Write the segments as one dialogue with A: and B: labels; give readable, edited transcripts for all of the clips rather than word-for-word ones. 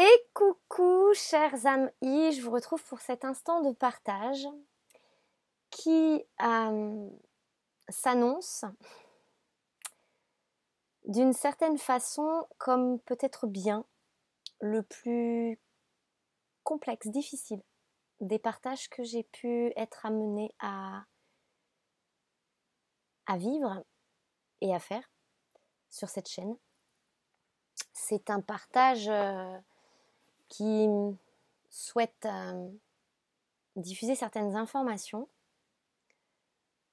A: Et coucou chers amis, je vous retrouve pour cet instant de partage qui s'annonce d'une certaine façon comme peut-être bien le plus complexe, difficile des partages que j'ai pu être amenée à vivre et à faire sur cette chaîne. C'est un partage qui souhaite diffuser certaines informations,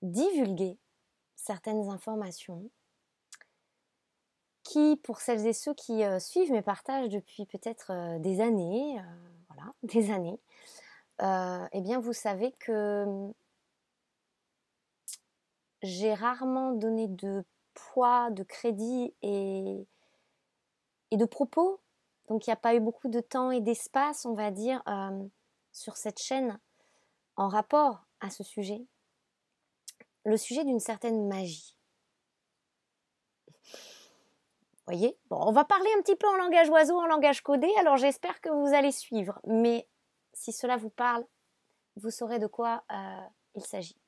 A: divulguer certaines informations qui, pour celles et ceux qui suivent mes partages depuis peut-être des années, voilà, des années, eh bien vous savez que j'ai rarement donné de poids, de crédit et de propos. Donc il n'y a pas eu beaucoup de temps et d'espace, on va dire, sur cette chaîne en rapport à ce sujet. Le sujet d'une certaine magie. Vous voyez ? Bon, on va parler un petit peu en langage oiseau, en langage codé, alors j'espère que vous allez suivre. Mais si cela vous parle, vous saurez de quoi il s'agit.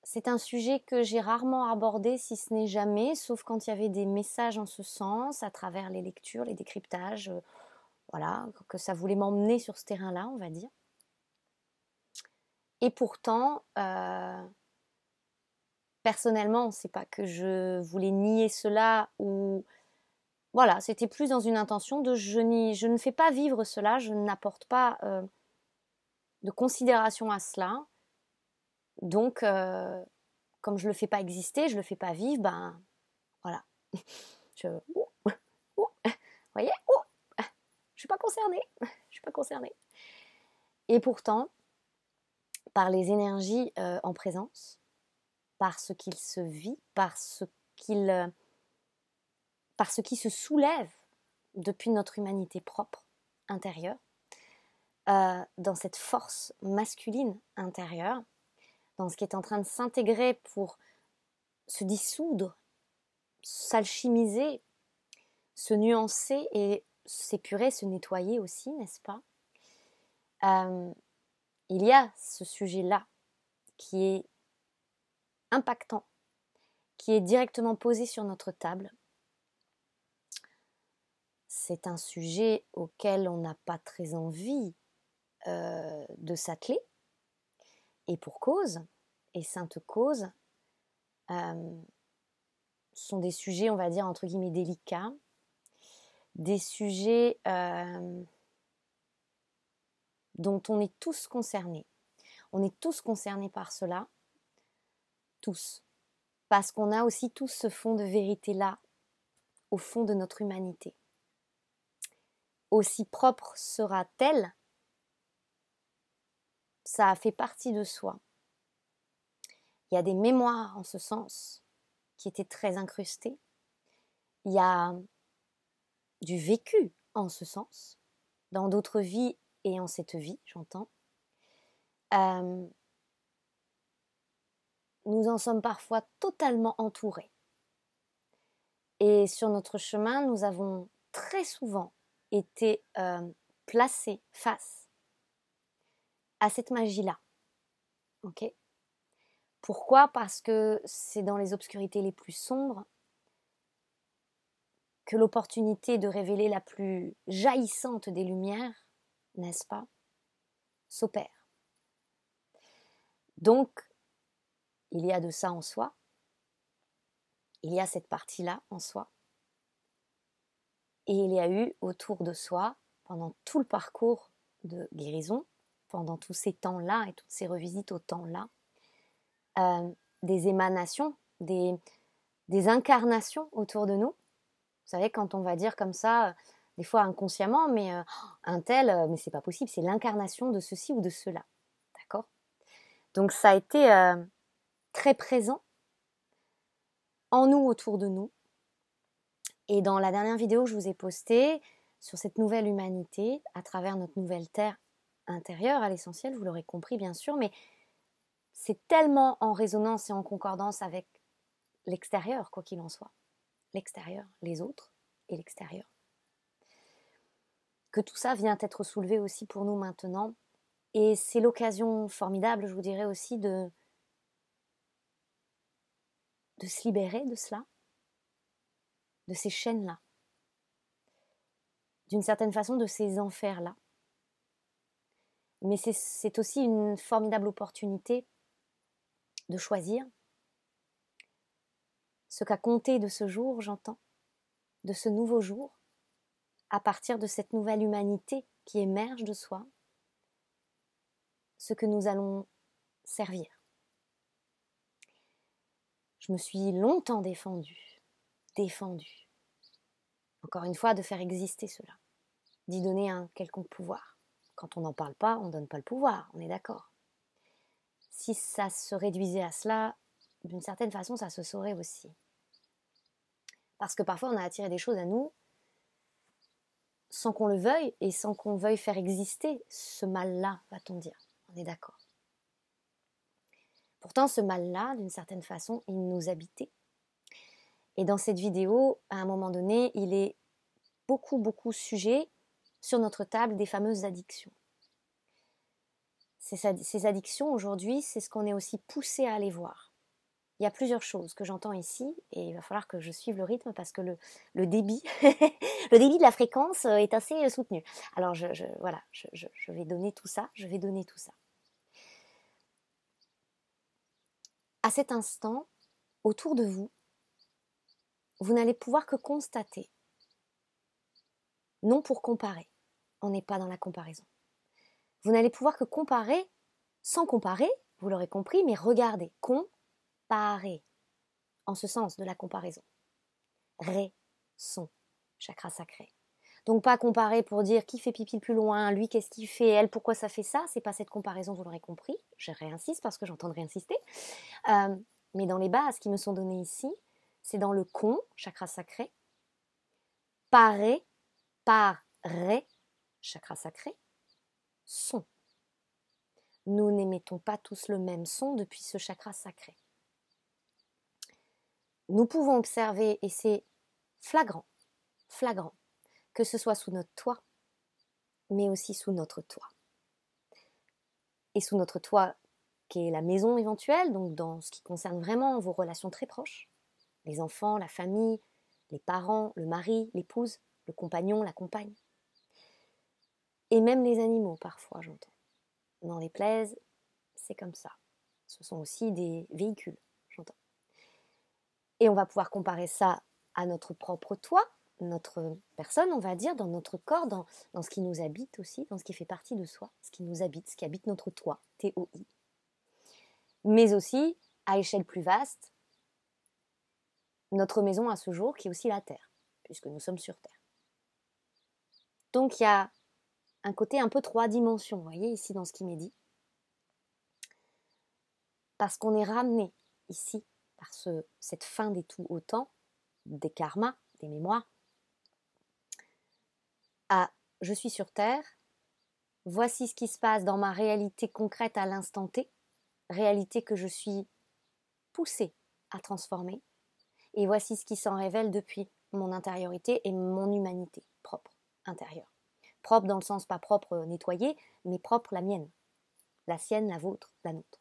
A: C'est un sujet que j'ai rarement abordé, si ce n'est jamais, sauf quand il y avait des messages en ce sens, à travers les lectures, les décryptages, voilà, que ça voulait m'emmener sur ce terrain-là, on va dire. Et pourtant, personnellement, c'est pas que je voulais nier cela ou... Voilà, c'était plus dans une intention de je ne fais pas vivre cela, je n'apporte pas de considération à cela. Donc, comme je le fais pas exister, je le fais pas vivre, ben voilà. Vous voyez, je suis pas concernée. Je suis pas concernée. Et pourtant, par les énergies en présence, par ce qu'il se vit, par ce qui se soulève depuis notre humanité propre, intérieure, dans cette force masculine intérieure, dans ce qui est en train de s'intégrer pour se dissoudre, s'alchimiser, se nuancer et s'épurer, se nettoyer aussi, n'est-ce pas ? Il y a ce sujet-là qui est impactant, qui est directement posé sur notre table. C'est un sujet auquel on n'a pas très envie de s'atteler, et pour cause, et sainte cause, sont des sujets, on va dire, entre guillemets, délicats, des sujets dont on est tous concernés. On est tous concernés par cela, tous, parce qu'on a aussi tous ce fond de vérité-là, au fond de notre humanité. Aussi propre sera-t-elle, ça a fait partie de soi. Il y a des mémoires en ce sens qui étaient très incrustées. Il y a du vécu en ce sens, dans d'autres vies et en cette vie, j'entends. Nous en sommes parfois totalement entourés. Et sur notre chemin, nous avons très souvent été placés face à cette magie-là. Ok ? Pourquoi ? Parce que c'est dans les obscurités les plus sombres que l'opportunité de révéler la plus jaillissante des lumières, n'est-ce pas, s'opère. Donc, il y a de ça en soi, il y a cette partie-là en soi, et il y a eu autour de soi, pendant tout le parcours de guérison, pendant tous ces temps-là et toutes ces revisites au temps-là, des émanations, des incarnations autour de nous. Vous savez, quand on va dire comme ça, des fois inconsciemment, mais un tel, mais c'est pas possible, c'est l'incarnation de ceci ou de cela. D'accord ? Donc ça a été très présent en nous, autour de nous. Et dans la dernière vidéo que je vous ai postée sur cette nouvelle humanité, à travers notre nouvelle terre intérieure, à l'essentiel, vous l'aurez compris bien sûr, mais c'est tellement en résonance et en concordance avec l'extérieur, quoi qu'il en soit. l'extérieur, les autres et l'extérieur. Que tout ça vient être soulevé aussi pour nous maintenant. Et c'est l'occasion formidable, je vous dirais aussi, de se libérer de cela, de ces chaînes-là, d'une certaine façon de ces enfers-là. Mais c'est aussi une formidable opportunité de choisir ce qu'a compté de ce jour, j'entends, de ce nouveau jour, à partir de cette nouvelle humanité qui émerge de soi, ce que nous allons servir. Je me suis longtemps défendue, encore une fois, de faire exister cela, d'y donner un quelconque pouvoir. Quand on n'en parle pas, on ne donne pas le pouvoir, on est d'accord. Si ça se réduisait à cela, d'une certaine façon, ça se saurait aussi. Parce que parfois, on a attiré des choses à nous sans qu'on le veuille et sans qu'on veuille faire exister ce mal-là, va-t-on dire. On est d'accord. Pourtant, ce mal-là, d'une certaine façon, il nous habitait. Et dans cette vidéo, à un moment donné, il est beaucoup sujet sur notre table des fameuses addictions. Ces addictions, aujourd'hui, c'est ce qu'on est aussi poussé à aller voir. Il y a plusieurs choses que j'entends ici, et il va falloir que je suive le rythme parce que le débit, le débit de la fréquence est assez soutenu. Alors, je vais donner tout ça, À cet instant, autour de vous, vous n'allez pouvoir que constater, non pour comparer, on n'est pas dans la comparaison. Vous n'allez pouvoir que comparer, sans comparer, vous l'aurez compris, mais regardez, comparer, en ce sens de la comparaison. Ré, son, chakra sacré. Donc pas comparer pour dire qui fait pipi le plus loin, lui qu'est-ce qu'il fait, elle pourquoi ça fait ça, c'est pas cette comparaison, vous l'aurez compris, je réinsiste parce que j'entendrai insister. Mais dans les bases qui me sont données ici, c'est dans le con, chakra sacré, paré, par, ré, chakra sacré, son. Nous n'émettons pas tous le même son depuis ce chakra sacré. Nous pouvons observer, et c'est flagrant, que ce soit sous notre toit, mais aussi sous notre toit. Et sous notre toit, qui est la maison éventuelle, donc dans ce qui concerne vraiment vos relations très proches, les enfants, la famille, les parents, le mari, l'épouse, le compagnon, la compagne. Et même les animaux, parfois, j'entends. N'en déplaise, c'est comme ça. Ce sont aussi des véhicules, j'entends. Et on va pouvoir comparer ça à notre propre toit, notre personne, on va dire, dans notre corps, dans ce qui nous habite aussi, dans ce qui fait partie de soi, ce qui nous habite, ce qui habite notre toit, T-O-I. Mais aussi, à échelle plus vaste, notre maison à ce jour, qui est aussi la Terre, puisque nous sommes sur Terre. Donc il y a un côté un peu 3 dimensions, vous voyez, ici dans ce qui m'est dit. Parce qu'on est ramené ici, par cette fin des tout autant, des karmas, des mémoires, à je suis sur Terre, voici ce qui se passe dans ma réalité concrète à l'instant T, réalité que je suis poussée à transformer, et voici ce qui s'en révèle depuis mon intériorité et mon humanité propre, intérieure. Propre dans le sens pas propre nettoyé, mais propre la mienne, la sienne, la vôtre, la nôtre.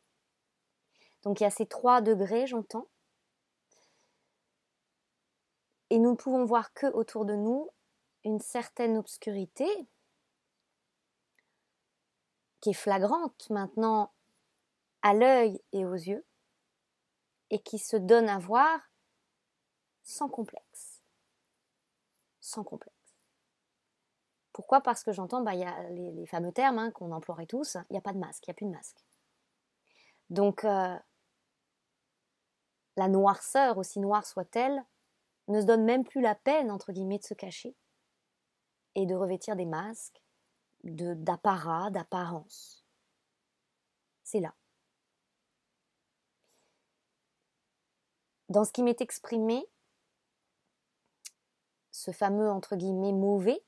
A: Donc il y a ces 3 degrés, j'entends, et nous ne pouvons voir que autour de nous une certaine obscurité qui est flagrante maintenant à l'œil et aux yeux et qui se donne à voir sans complexe. Sans complexe. Pourquoi ? Parce que j'entends, il y a les fameux termes qu'on emploierait tous, il n'y a pas de masque, il n'y a plus de masque. Donc, la noirceur, aussi noire soit-elle, ne se donne même plus la peine, entre guillemets, de se cacher et de revêtir des masques, d'apparat, d'apparence. C'est là. Dans ce qui m'est exprimé, ce fameux, entre guillemets, mauvais,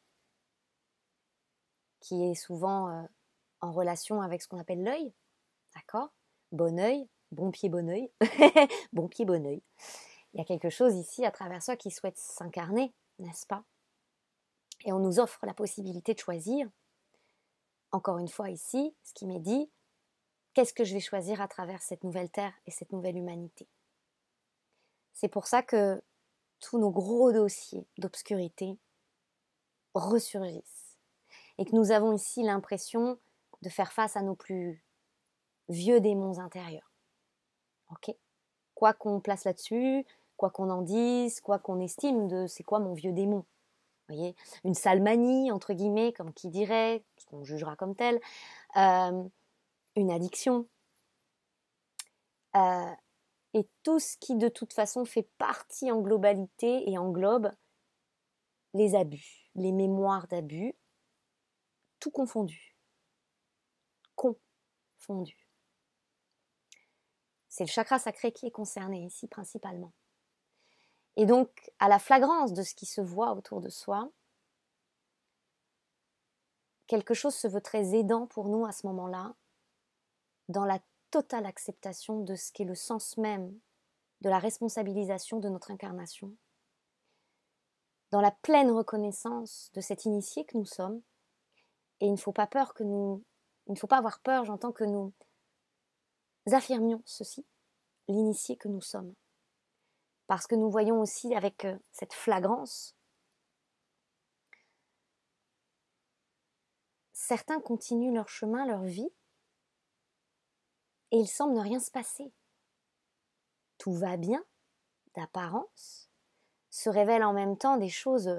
A: qui est souvent en relation avec ce qu'on appelle l'œil, d'accord ? Bon œil, bon pied, bon œil, bon pied, bon œil. Il y a quelque chose ici à travers soi qui souhaite s'incarner, n'est-ce pas? Et on nous offre la possibilité de choisir. Encore une fois ici, ce qui m'est dit, qu'est-ce que je vais choisir à travers cette nouvelle terre et cette nouvelle humanité? C'est pour ça que tous nos gros dossiers d'obscurité ressurgissent et que nous avons ici l'impression de faire face à nos plus vieux démons intérieurs. Ok? Quoi qu'on place là-dessus, quoi qu'on en dise, quoi qu'on estime de c'est quoi mon vieux démon. Vous voyez, une sale manie, entre guillemets, comme qui dirait, ce qu'on jugera comme tel, une addiction, et tout ce qui de toute façon fait partie en globalité et englobe les abus, les mémoires d'abus, tout confondu. Confondu. C'est le chakra sacré qui est concerné ici principalement. Et donc, à la flagrance de ce qui se voit autour de soi, quelque chose se veut très aidant pour nous à ce moment-là, dans la totale acceptation de ce qui est le sens même de la responsabilisation de notre incarnation, dans la pleine reconnaissance de cet initié que nous sommes. Et il ne faut pas avoir peur, j'entends, que nous affirmions ceci, l'initié que nous sommes. Parce que nous voyons aussi avec cette flagrance, certains continuent leur chemin, leur vie, et il semble ne rien se passer. Tout va bien, d'apparence, se révèlent en même temps des choses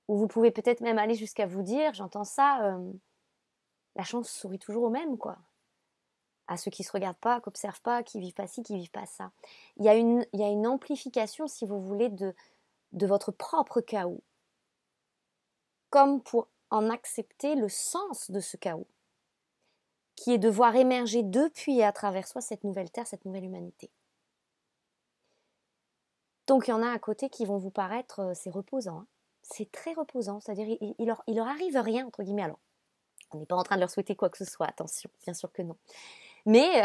A: où vous pouvez peut-être même aller jusqu'à vous dire, j'entends ça, la chance sourit toujours au même, quoi. À ceux qui ne se regardent pas, qui n'observent pas, qui vivent pas ci, qui vivent pas ça. Il y a une amplification, si vous voulez, de votre propre chaos, comme pour en accepter le sens de ce chaos, qui est de voir émerger depuis et à travers soi cette nouvelle terre, cette nouvelle humanité. Donc il y en a à côté qui vont vous paraître, c'est reposant, hein. C'est très reposant, c'est-à-dire il leur arrive rien, entre guillemets. Alors, on n'est pas en train de leur souhaiter quoi que ce soit, attention, bien sûr que non. Mais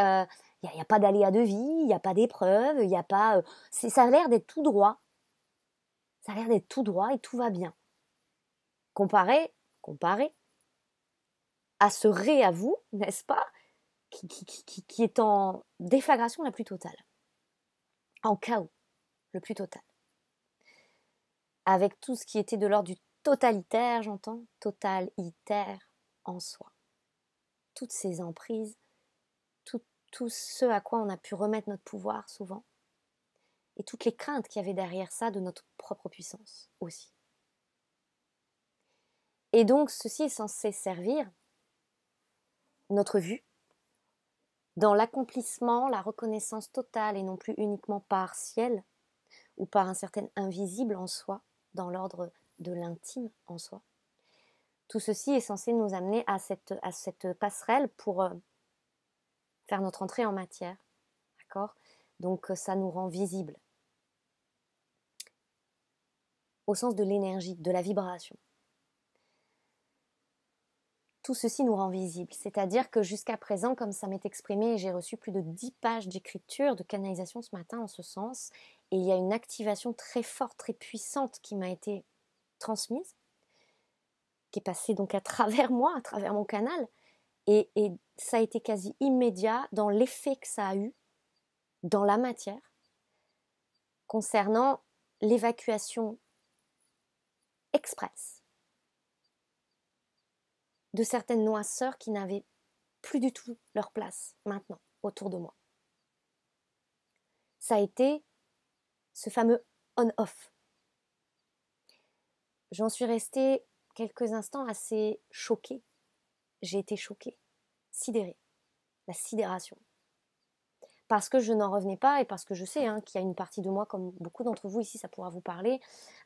A: il n'y a pas d'aléa de vie, il n'y a pas d'épreuve, il n'y a pas... ça a l'air d'être tout droit. Ça a l'air d'être tout droit et tout va bien. Comparé à ce à vous, n'est-ce pas, qui est en déflagration la plus totale. En chaos le plus total. Avec tout ce qui était de l'ordre du totalitaire, j'entends, totalitaire en soi. Toutes ces emprises, tout ce à quoi on a pu remettre notre pouvoir souvent, et toutes les craintes qu'il y avait derrière ça de notre propre puissance aussi. Et donc ceci est censé servir notre vue dans l'accomplissement, la reconnaissance totale et non plus uniquement partielle ou par un certain invisible en soi, dans l'ordre de l'intime en soi. Tout ceci est censé nous amener à cette passerelle pour faire notre entrée en matière. D'accord ? Donc ça nous rend visibles. Au sens de l'énergie, de la vibration. Tout ceci nous rend visibles. C'est-à-dire que jusqu'à présent, comme ça m'est exprimé, j'ai reçu plus de 10 pages d'écriture, de canalisation ce matin en ce sens, et il y a une activation très forte, très puissante qui m'a été transmise, qui est passée donc à travers moi, à travers mon canal, et ça a été quasi immédiat dans l'effet que ça a eu dans la matière concernant l'évacuation express de certaines noirceurs qui n'avaient plus du tout leur place maintenant autour de moi. Ça a été ce fameux on-off. J'en suis restée quelques instants assez choquée. J'ai été choquée, sidérée, la sidération. Parce que je n'en revenais pas et parce que je sais qu'il y a une partie de moi, comme beaucoup d'entre vous ici, ça pourra vous parler.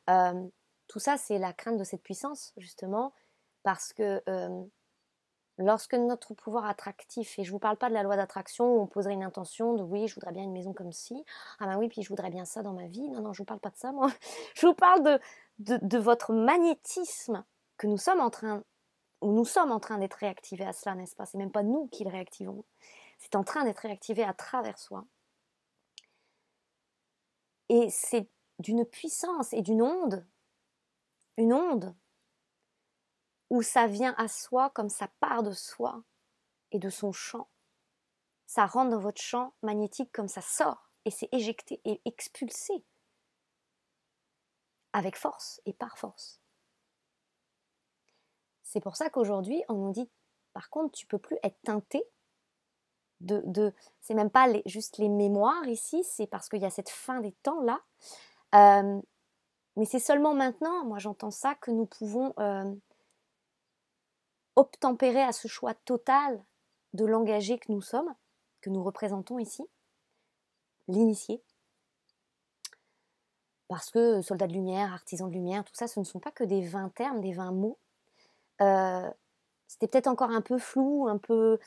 A: Tout ça, c'est la crainte de cette puissance, justement, parce que lorsque notre pouvoir attractif, et je ne vous parle pas de la loi d'attraction où on poserait une intention de oui, je voudrais bien une maison comme ci, ah ben oui, puis je voudrais bien ça dans ma vie. Non, je ne vous parle pas de ça, moi. Je vous parle de votre magnétisme que nous sommes en train d'être réactivés à cela, n'est-ce pas ? C'est même pas nous qui le réactivons. C'est en train d'être réactivé à travers soi. Et c'est d'une puissance et d'une onde, une onde où ça vient à soi comme ça part de soi et de son champ. Ça rentre dans votre champ magnétique comme ça sort et c'est éjecté et expulsé avec force et par force. C'est pour ça qu'aujourd'hui, on nous dit, par contre, tu peux plus être teinté c'est même pas juste les mémoires ici, c'est parce qu'il y a cette fin des temps là. Mais c'est seulement maintenant, moi j'entends ça, que nous pouvons obtempérer à ce choix total de l'engagé que nous sommes, que nous représentons ici, l'initié. Parce que soldat de lumière, artisan de lumière, tout ça, ce ne sont pas que des vains termes, des vains mots. C'était peut-être encore un peu flou, un peu...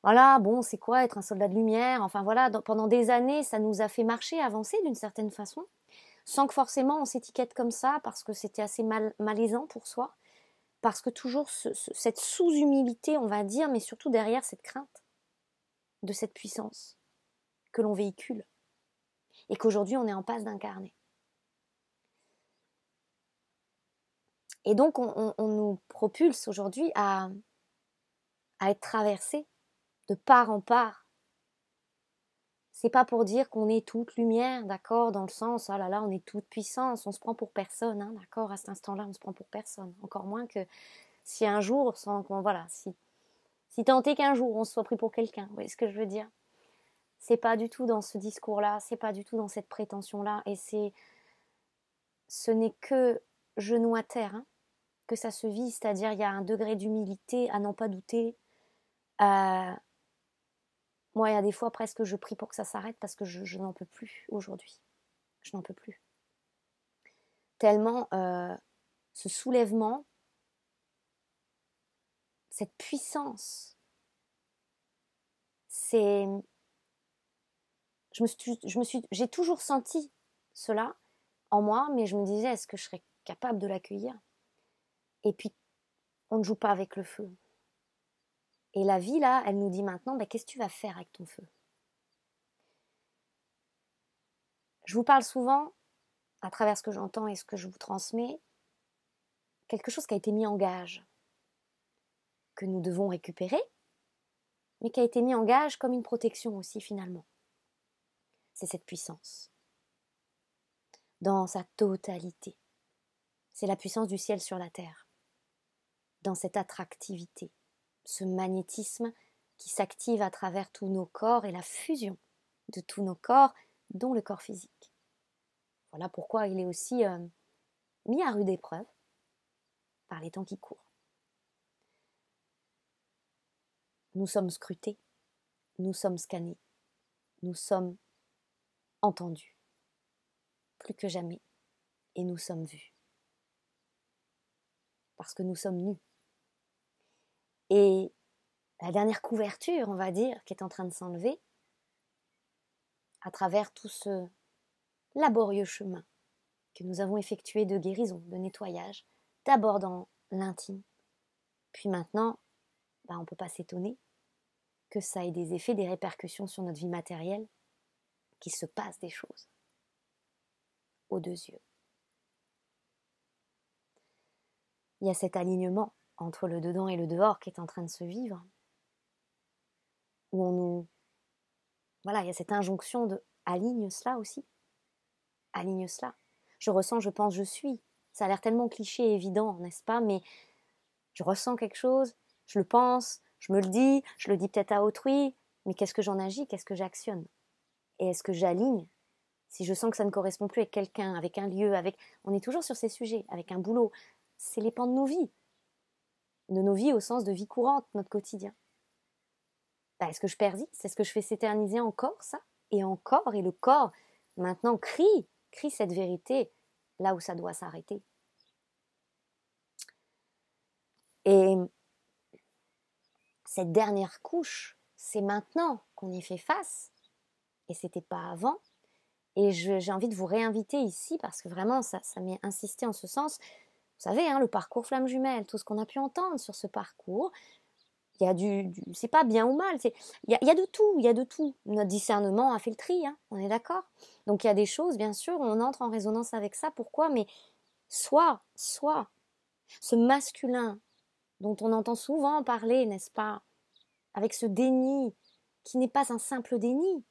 A: Voilà, bon, c'est quoi être un soldat de lumière? Enfin voilà, pendant des années, ça nous a fait marcher, avancer d'une certaine façon, sans que forcément on s'étiquette comme ça, parce que c'était assez malaisant pour soi, parce que toujours cette sous-humilité, on va dire, mais surtout derrière cette crainte de cette puissance que l'on véhicule, et qu'aujourd'hui on est en passe d'incarner. Et donc on nous propulse aujourd'hui à être traversés de part en part. C'est pas pour dire qu'on est toute lumière, d'accord, dans le sens, oh là là, on est toute puissance, on se prend pour personne, hein, d'accord, à cet instant-là, on se prend pour personne. Encore moins que si un jour, voilà, si tant est qu'un jour on se soit pris pour quelqu'un, vous voyez ce que je veux dire? C'est pas du tout dans ce discours-là, c'est pas du tout dans cette prétention-là, et ce n'est que genou à terre, hein, que ça se vit, c'est-à-dire il y a un degré d'humilité à n'en pas douter. Moi, il y a des fois presque je prie pour que ça s'arrête parce que je n'en peux plus aujourd'hui. Je n'en peux plus. Tellement ce soulèvement, cette puissance, j'ai toujours senti cela en moi, mais je me disais, est-ce que je serais capable de l'accueillir? Et puis, on ne joue pas avec le feu. Et la vie, là, elle nous dit maintenant, qu'est-ce que tu vas faire avec ton feu? Je vous parle souvent, à travers ce que j'entends et ce que je vous transmets, quelque chose qui a été mis en gage, que nous devons récupérer, mais qui a été mis en gage comme une protection aussi finalement. C'est cette puissance. Dans sa totalité. C'est la puissance du ciel sur la terre. Dans cette attractivité, ce magnétisme qui s'active à travers tous nos corps et la fusion de tous nos corps, dont le corps physique. Voilà pourquoi il est aussi mis à rude épreuve par les temps qui courent. Nous sommes scrutés, nous sommes scannés, nous sommes entendus, plus que jamais, et nous sommes vus. Parce que nous sommes nus. Et la dernière couverture, on va dire, qui est en train de s'enlever, à travers tout ce laborieux chemin que nous avons effectué de guérison, de nettoyage, d'abord dans l'intime, puis maintenant, on ne peut pas s'étonner que ça ait des effets, des répercussions sur notre vie matérielle, qu'il se passe des choses aux deux yeux. Il y a cet alignement entre le dedans et le dehors qui est en train de se vivre, où voilà, il y a cette injonction de aligne cela aussi, aligne cela. Je ressens, je pense, je suis. Ça a l'air tellement cliché et évident, n'est-ce pas? Mais je ressens quelque chose, je le pense, je me le dis, je le dis peut-être à autrui, mais qu'est-ce que j'en agis, qu'est-ce que j'actionne? Et est-ce que j'aligne? Si je sens que ça ne correspond plus avec quelqu'un, avec un lieu, on est toujours sur ces sujets, avec un boulot. C'est les pans de nos vies au sens de vie courante, notre quotidien. Est-ce que je persiste? Est-ce que je fais s'éterniser encore ça? Et encore, et le corps maintenant crie cette vérité là où ça doit s'arrêter. Et cette dernière couche, c'est maintenant qu'on y fait face, et c'était pas avant. Et j'ai envie de vous réinviter ici, parce que vraiment, ça m'est insisté en ce sens. Vous savez, le parcours flamme jumelle, tout ce qu'on a pu entendre sur ce parcours, Il y a c'est pas bien ou mal, il y a de tout, il y a de tout. Notre discernement a fait le tri, hein, on est d'accord? Donc il y a des choses, bien sûr, on entre en résonance avec ça. Pourquoi? Mais soit, ce masculin dont on entend souvent parler, n'est-ce pas? Avec ce déni, qui n'est pas un simple déni,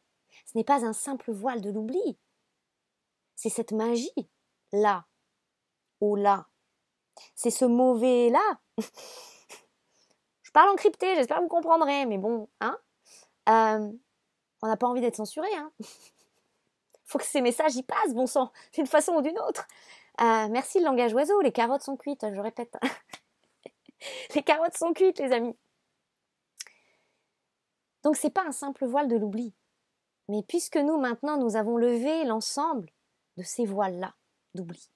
A: ce n'est pas un simple voile de l'oubli. C'est cette magie, là, ou là. C'est ce mauvais là. Je parle en crypté, j'espère que vous comprendrez, mais bon, hein. On n'a pas envie d'être censuré, hein. Faut que ces messages y passent, bon sang, d'une façon ou d'une autre. Merci le langage oiseau, les carottes sont cuites, je répète. Les carottes sont cuites, les amis. Donc c'est pas un simple voile de l'oubli. Mais puisque nous, maintenant, nous avons levé l'ensemble de ces voiles-là d'oubli,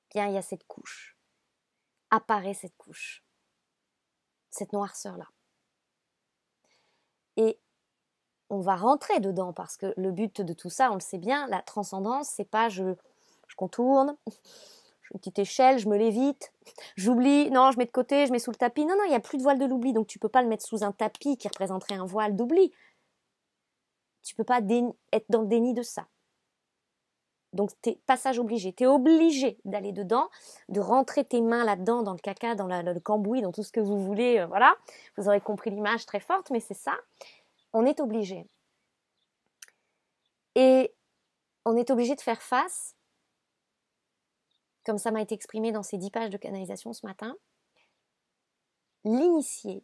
A: bien, il y a cette couche. Apparaît cette couche. Cette noirceur-là. Et on va rentrer dedans parce que le but de tout ça, on le sait bien, la transcendance, c'est pas je contourne, je fais une petite échelle, je me l'évite, j'oublie, non, je mets de côté, je mets sous le tapis. Non, il n'y a plus de voile de l'oubli, donc tu peux pas le mettre sous un tapis qui représenterait un voile d'oubli. Tu peux pas être dans le déni de ça. Donc, passage obligé. Tu es obligé d'aller dedans, de rentrer tes mains là-dedans, dans le caca, dans le cambouis, dans tout ce que vous voulez. Voilà. Vous aurez compris l'image très forte, mais c'est ça. On est obligé. Et on est obligé de faire face, comme ça m'a été exprimé dans ces 10 pages de canalisation ce matin. L'initié,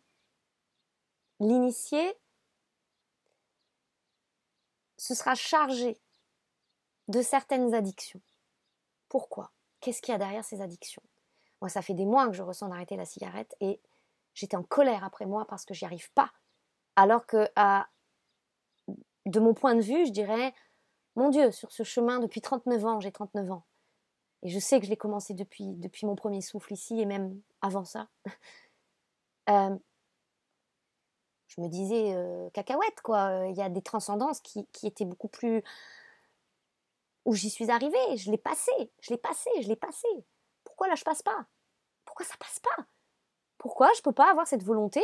A: ce sera chargé de certaines addictions. Pourquoi? Qu'est-ce qu'il y a derrière ces addictions? Moi, ça fait des mois que je ressens d'arrêter la cigarette et j'étais en colère après moi parce que j'y arrive pas. Alors que, de mon point de vue, je dirais, mon Dieu, sur ce chemin depuis 39 ans, j'ai 39 ans. Et je sais que je l'ai commencé depuis mon premier souffle ici et même avant ça. Je me disais, cacahuète, quoi. Il y a des transcendances qui étaient beaucoup plus... où j'y suis arrivée, je l'ai passé. Pourquoi là je passe pas? Pourquoi ça passe pas? Pourquoi je peux pas avoir cette volonté?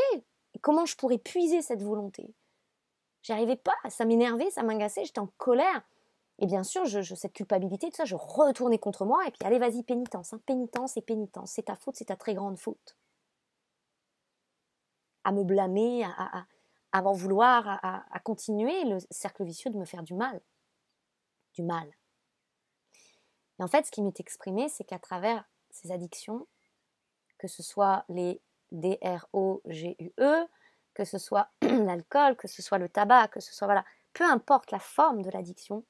A: Et comment je pourrais puiser cette volonté? J'y arrivais pas, ça m'énervait, ça m'agaçait, j'étais en colère. Et bien sûr, cette culpabilité, tout ça, je retournais contre moi, et puis allez, vas-y, pénitence, hein, pénitence et pénitence, c'est ta faute, c'est ta très grande faute. À me blâmer, à m'en vouloir, à continuer le cercle vicieux de me faire du mal. Du mal. Et en fait, ce qui m'est exprimé, c'est qu'à travers ces addictions, que ce soit les DROGUE, que ce soit l'alcool, que ce soit le tabac, que ce soit, voilà, peu importe la forme de l'addiction,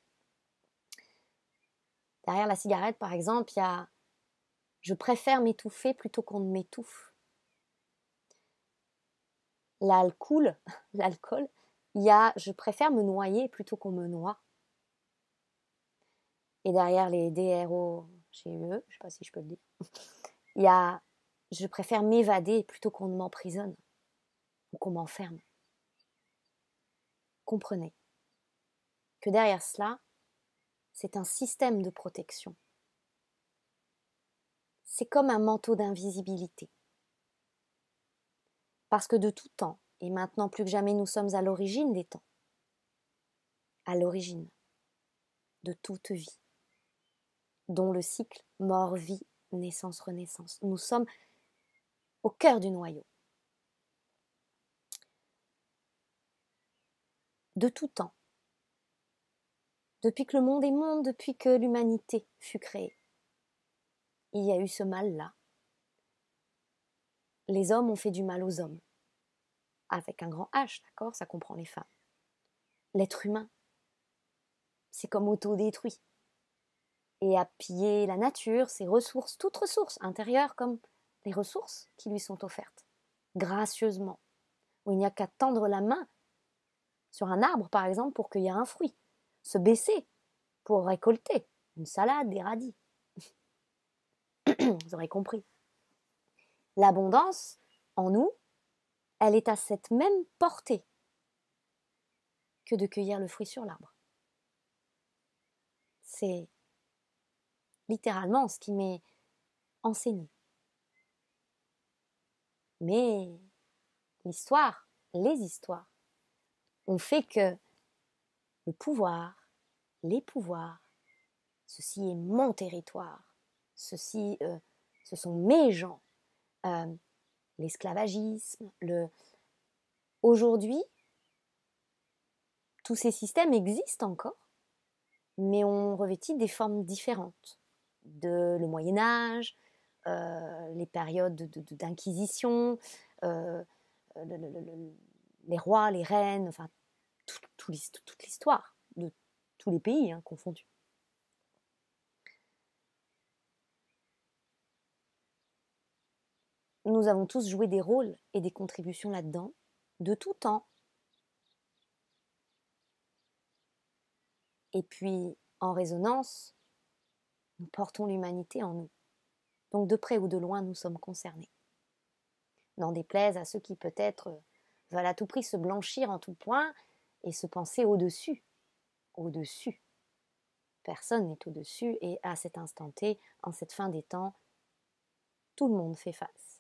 A: derrière la cigarette, par exemple, il y a « je préfère m'étouffer plutôt qu'on ne m'étouffe ». L'alcool, il y a « je préfère me noyer plutôt qu'on me noie ». Et derrière les DROGUE, je ne sais pas si je peux le dire, il y a « je préfère m'évader plutôt qu'on ne m'emprisonne ou qu'on m'enferme ». Comprenez que derrière cela, c'est un système de protection. C'est comme un manteau d'invisibilité. Parce que de tout temps, et maintenant plus que jamais, nous sommes à l'origine des temps. À l'origine de toute vie, dont le cycle mort-vie, naissance-renaissance. Nous sommes au cœur du noyau. De tout temps. Depuis que le monde est monde, depuis que l'humanité fut créée, il y a eu ce mal-là. Les hommes ont fait du mal aux hommes. Avec un grand H, d'accord? Ça comprend les femmes. L'être humain, c'est comme autodétruit. Et a pillé la nature, ses ressources, toutes ressources, intérieures comme les ressources qui lui sont offertes, gracieusement. Où il n'y a qu'à tendre la main sur un arbre, par exemple, pour cueillir un fruit. Se baisser pour récolter une salade, des radis. Vous aurez compris. L'abondance, en nous, elle est à cette même portée que de cueillir le fruit sur l'arbre. C'est littéralement ce qui m'est enseigné. Mais l'histoire, les histoires, ont fait que le pouvoir, les pouvoirs, ceci est mon territoire, ce sont mes gens, l'esclavagisme, aujourd'hui, tous ces systèmes existent encore, mais ont revêti des formes différentes. Le Moyen-Âge, les périodes d'inquisition, les rois, les reines, enfin, toute l'histoire de tous les pays confondus. Nous avons tous joué des rôles et des contributions là-dedans, de tout temps. Et puis, en résonance, nous portons l'humanité en nous. Donc, de près ou de loin, nous sommes concernés. N'en déplaise à ceux qui, peut-être, veulent à tout prix se blanchir en tout point et se penser au-dessus. Au-dessus. Personne n'est au-dessus et à cet instant T, en cette fin des temps, tout le monde fait face.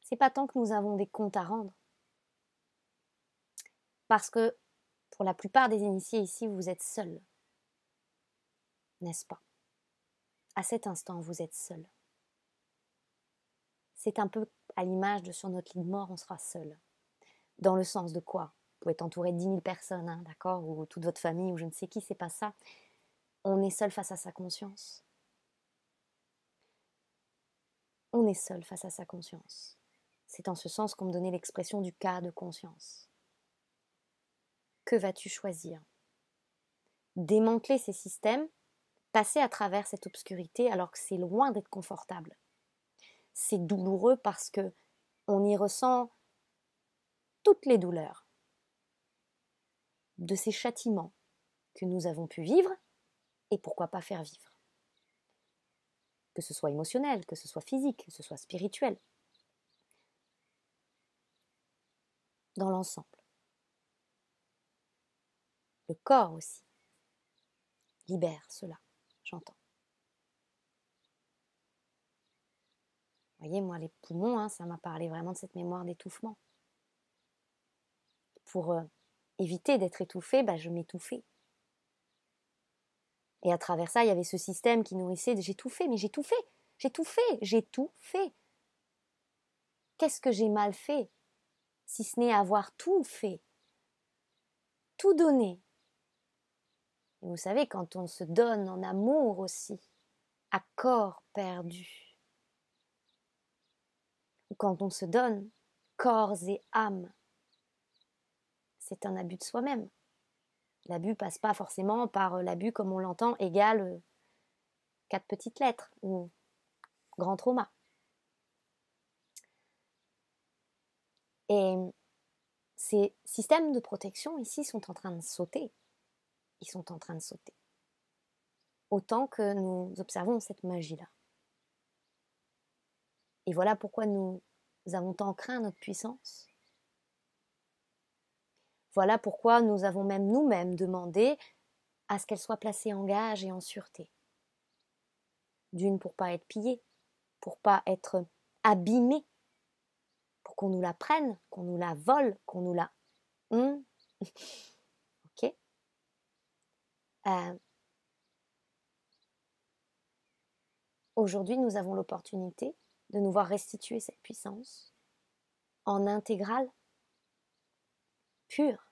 A: C'est pas tant que nous avons des comptes à rendre. Parce que, pour la plupart des initiés ici, vous êtes seuls. N'est-ce pas? À cet instant, vous êtes seuls. C'est un peu à l'image de sur notre lit de mort, on sera seul. Dans le sens de quoi? Vous pouvez être entouré de 10 000 personnes, d'accord? Ou toute votre famille, ou je ne sais qui, c'est pas ça. On est seul face à sa conscience. On est seul face à sa conscience. C'est en ce sens qu'on me donnait l'expression du cas de conscience. Que vas-tu choisir? Démanteler ces systèmes, passer à travers cette obscurité alors que c'est loin d'être confortable. C'est douloureux parce que on y ressent toutes les douleurs de ces châtiments que nous avons pu vivre et pourquoi pas faire vivre. Que ce soit émotionnel, que ce soit physique, que ce soit spirituel. Dans l'ensemble. Le corps aussi libère cela, j'entends. Vous voyez, moi, les poumons, ça m'a parlé vraiment de cette mémoire d'étouffement. Pour éviter d'être étouffée, je m'étouffais. Et à travers ça, il y avait ce système qui nourrissait, j'ai tout fait, mais j'ai tout fait, j'ai tout fait, j'ai tout fait. Qu'est-ce que j'ai mal fait, si ce n'est avoir tout fait, tout donné. Et vous savez, quand on se donne en amour aussi, à corps perdu, ou quand on se donne corps et âme, c'est un abus de soi-même. L'abus passe pas forcément par l'abus comme on l'entend, égale 4 petites lettres, ou grand trauma. Et ces systèmes de protection ici sont en train de sauter. Ils sont en train de sauter. Autant que nous observons cette magie-là. Et voilà pourquoi nous avons tant craint notre puissance. Voilà pourquoi nous avons même nous-mêmes demandé à ce qu'elle soit placée en gage et en sûreté. D'une, pour pas être pillée, pour pas être abîmée, pour qu'on nous la prenne, qu'on nous la vole, qu'on nous la... Ok. Aujourd'hui, nous avons l'opportunité de nous voir restituer cette puissance en intégrale, pure.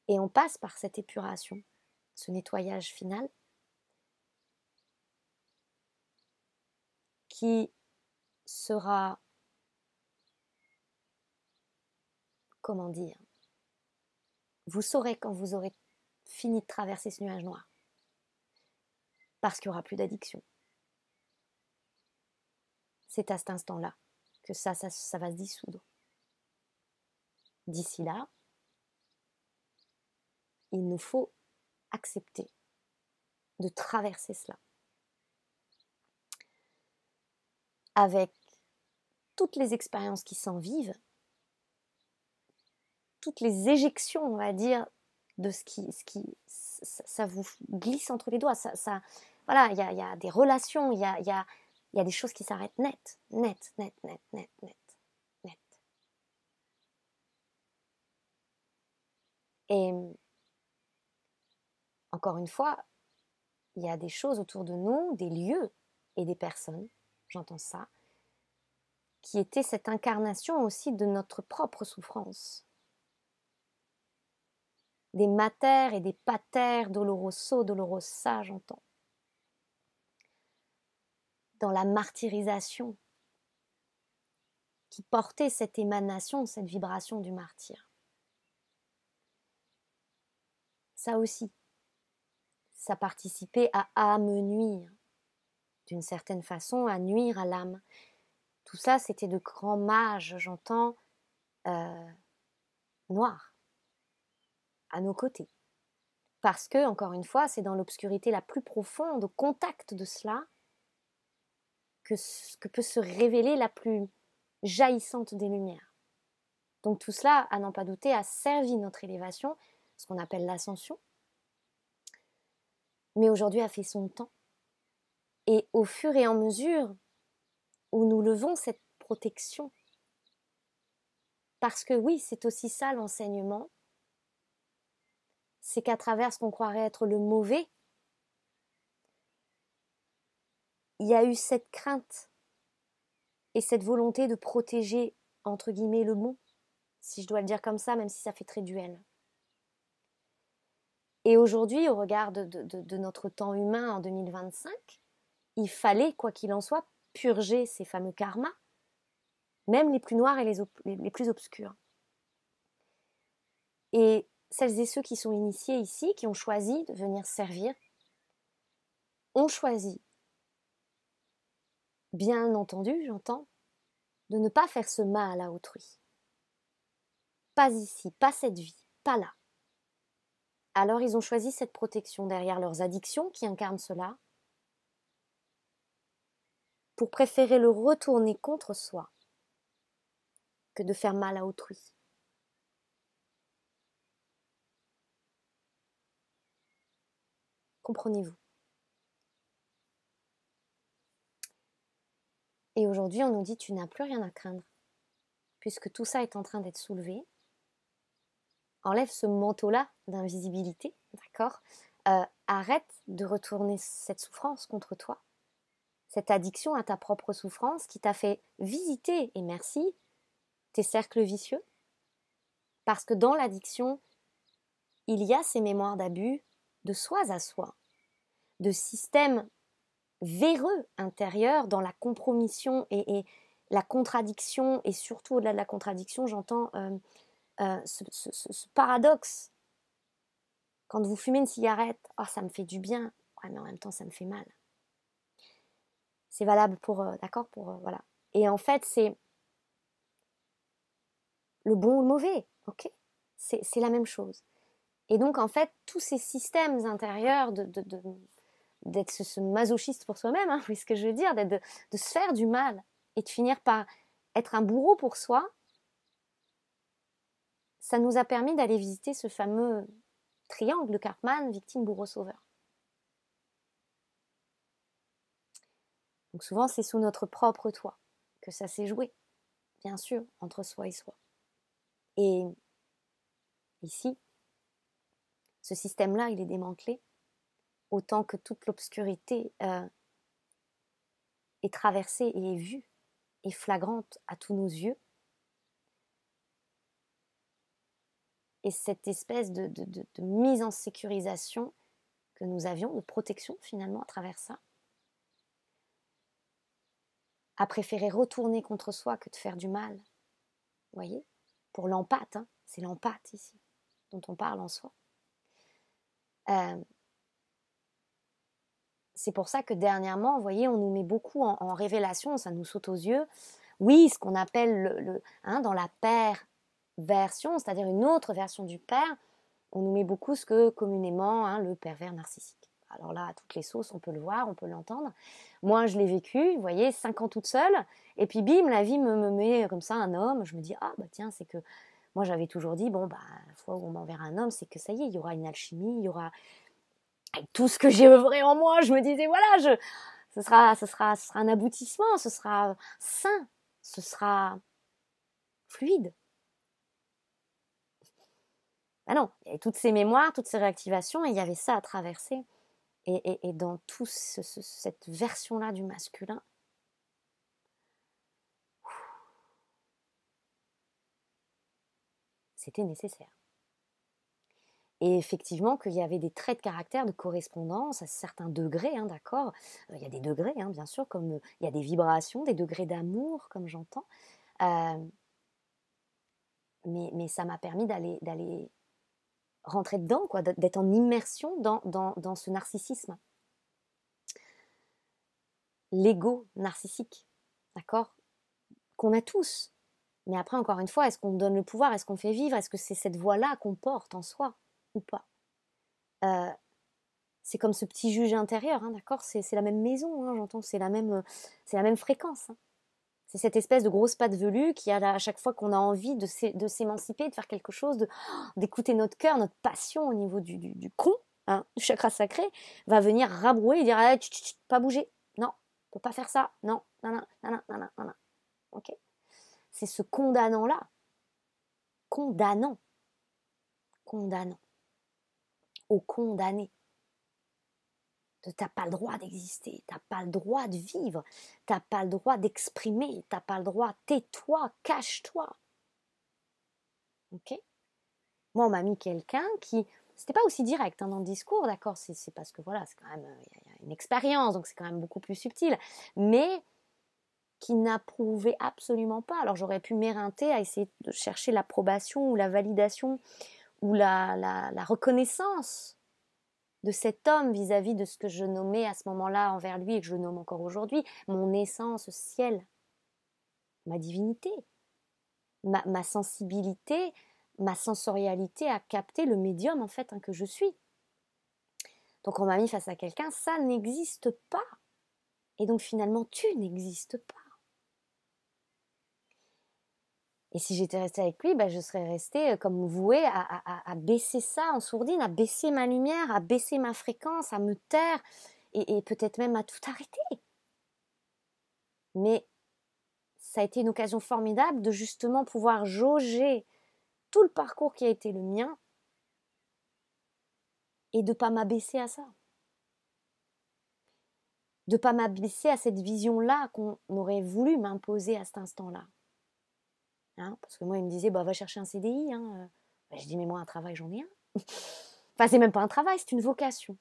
A: Et on passe par cette épuration, ce nettoyage final, qui sera, comment dire, vous saurez quand vous aurez fini de traverser ce nuage noir. Parce qu'il n'y aura plus d'addiction. C'est à cet instant-là que ça va se dissoudre. D'ici là, il nous faut accepter de traverser cela. Avec toutes les expériences qui s'en vivent, toutes les éjections, on va dire, de ce qui ça vous glisse entre les doigts. voilà, il y a des relations, il y a des choses qui s'arrêtent net. Et encore une fois, il y a des choses autour de nous, des lieux et des personnes, j'entends ça, qui étaient cette incarnation aussi de notre propre souffrance. Des mater et des pater doloroso, dolorosa, j'entends. Dans la martyrisation qui portait cette émanation, cette vibration du martyr. Ça aussi, ça participait à amenuire, d'une certaine façon, à nuire à l'âme. Tout ça, c'était de grands mages, j'entends, noirs, à nos côtés. Parce que, encore une fois, c'est dans l'obscurité la plus profonde, au contact de cela, que peut se révéler la plus jaillissante des lumières. Donc tout cela, à n'en pas douter, a servi notre élévation, ce qu'on appelle l'ascension, mais aujourd'hui a fait son temps. Et au fur et à mesure où nous levons cette protection, parce que oui, c'est aussi ça l'enseignement, c'est qu'à travers ce qu'on croirait être le mauvais, il y a eu cette crainte et cette volonté de protéger, entre guillemets, le bon, si je dois le dire comme ça, même si ça fait très duel. Et aujourd'hui, au regard de notre temps humain en 2025, il fallait, quoi qu'il en soit, purger ces fameux karmas, même les plus noirs et les plus obscurs. Et celles et ceux qui sont initiés ici, qui ont choisi de venir servir, ont choisi, bien entendu, j'entends, de ne pas faire ce mal à autrui. Pas ici, pas cette vie, pas là. Alors ils ont choisi cette protection derrière leurs addictions qui incarnent cela, pour préférer le retourner contre soi que de faire mal à autrui. Comprenez-vous? Et aujourd'hui, on nous dit tu n'as plus rien à craindre, puisque tout ça est en train d'être soulevé. Enlève ce manteau-là d'invisibilité, d'accord? Arrête de retourner cette souffrance contre toi, cette addiction à ta propre souffrance qui t'a fait visiter, et merci, tes cercles vicieux. Parce que dans l'addiction, il y a ces mémoires d'abus de soi à soi, de systèmes véreux intérieurs dans la compromission et la contradiction, et surtout au-delà de la contradiction, j'entends ce paradoxe. Quand vous fumez une cigarette, oh, ça me fait du bien, ouais, mais en même temps ça me fait mal. C'est valable pour, d'accord, pour, voilà. Et en fait, c'est le bon ou le mauvais, ok? C'est la même chose. Et donc, en fait, tous ces systèmes intérieurs d'être ce masochiste pour soi-même, hein, vous voyez ce que je veux dire, de se faire du mal et de finir par être un bourreau pour soi, ça nous a permis d'aller visiter ce fameux triangle de Karpman, victime, bourreau, sauveur. Donc souvent, c'est sous notre propre toit que ça s'est joué, bien sûr, entre soi et soi. Et ici, ce système-là, il est démantelé, autant que toute l'obscurité est traversée et est vue, et flagrante à tous nos yeux. Et cette espèce de mise en sécurisation que nous avions, de protection finalement à travers ça, a préféré retourner contre soi que de faire du mal. Vous voyez? Pour l'empathe, hein, c'est l'empathe ici, dont on parle en soi. C'est pour ça que dernièrement, vous voyez, on nous met beaucoup en révélation, ça nous saute aux yeux. Oui, ce qu'on appelle dans la perversion, c'est-à-dire une autre version du père, on nous met beaucoup ce que communément, le pervers narcissique. Alors là, à toutes les sauces, on peut le voir, on peut l'entendre. Moi, je l'ai vécu, vous voyez, 5 ans toute seule, et puis bim, la vie me met comme ça un homme, je me dis, ah bah tiens, c'est que moi j'avais toujours dit, bon bah, la fois où on m'enverra un homme, c'est que ça y est, il y aura une alchimie, il y aura avec tout ce que j'ai œuvré en moi, je me disais, voilà, ce sera un aboutissement, ce sera sain, ce sera fluide. Ah non, il y avait toutes ces mémoires, toutes ces réactivations, et il y avait ça à traverser. Et dans toute cette version-là du masculin, c'était nécessaire. Et effectivement qu'il y avait des traits de caractère, de correspondance à certains degrés, hein, d'accord. Il y a des degrés, hein, bien sûr, comme il y a des vibrations, des degrés d'amour, comme j'entends. Mais ça m'a permis d'aller rentrer dedans, quoi, d'être en immersion dans ce narcissisme. L'ego narcissique, d'accord, qu'on a tous. Mais après, encore une fois, est-ce qu'on donne le pouvoir? Est-ce qu'on fait vivre? Est-ce que c'est cette voix-là qu'on porte en soi ou pas? C'est comme ce petit juge intérieur, hein, d'accord? C'est la même maison, hein, j'entends, c'est la même fréquence. Hein. C'est cette espèce de grosse patte velue qui a là, à chaque fois qu'on a envie de s'émanciper, de faire quelque chose, d'écouter notre cœur, notre passion au niveau du con, hein, du chakra sacré, va venir rabrouer et dire ah, pas bouger, non, on peut pas faire ça, non, non, non, non, non, non, non. Ok. C'est ce condamnant-là, condamnant, au condamné. T'as pas le droit d'exister, t'as pas le droit de vivre, t'as pas le droit d'exprimer, t'as pas le droit, tais-toi, cache-toi. Ok? Moi, on m'a mis quelqu'un qui, c'était pas aussi direct hein, dans le discours, d'accord, c'est parce que voilà, c'est quand même, y a une expérience, donc c'est quand même beaucoup plus subtil, mais qui n'approuvait absolument pas. Alors j'aurais pu m'éreinter à essayer de chercher l'approbation ou la validation ou la reconnaissance de cet homme vis-à-vis de ce que je nommais à ce moment-là envers lui et que je nomme encore aujourd'hui, mon essence ciel, ma divinité, ma sensibilité, ma sensorialité à capter le médium en fait hein, que je suis. Donc on m'a mis face à quelqu'un, ça n'existe pas. Et donc finalement tu n'existes pas. Et si j'étais restée avec lui, je serais restée comme vouée à baisser ça en sourdine, à baisser ma lumière, à baisser ma fréquence, à me taire et peut-être même à tout arrêter. Mais ça a été une occasion formidable de justement pouvoir jauger tout le parcours qui a été le mien et de ne pas m'abaisser à ça. De ne pas m'abaisser à cette vision-là qu'on aurait voulu m'imposer à cet instant-là. Hein, parce que moi, il me disait, va chercher un CDI. Hein. Je dis, mais moi, un travail, j'en ai un. Enfin, c'est même pas un travail, c'est une vocation.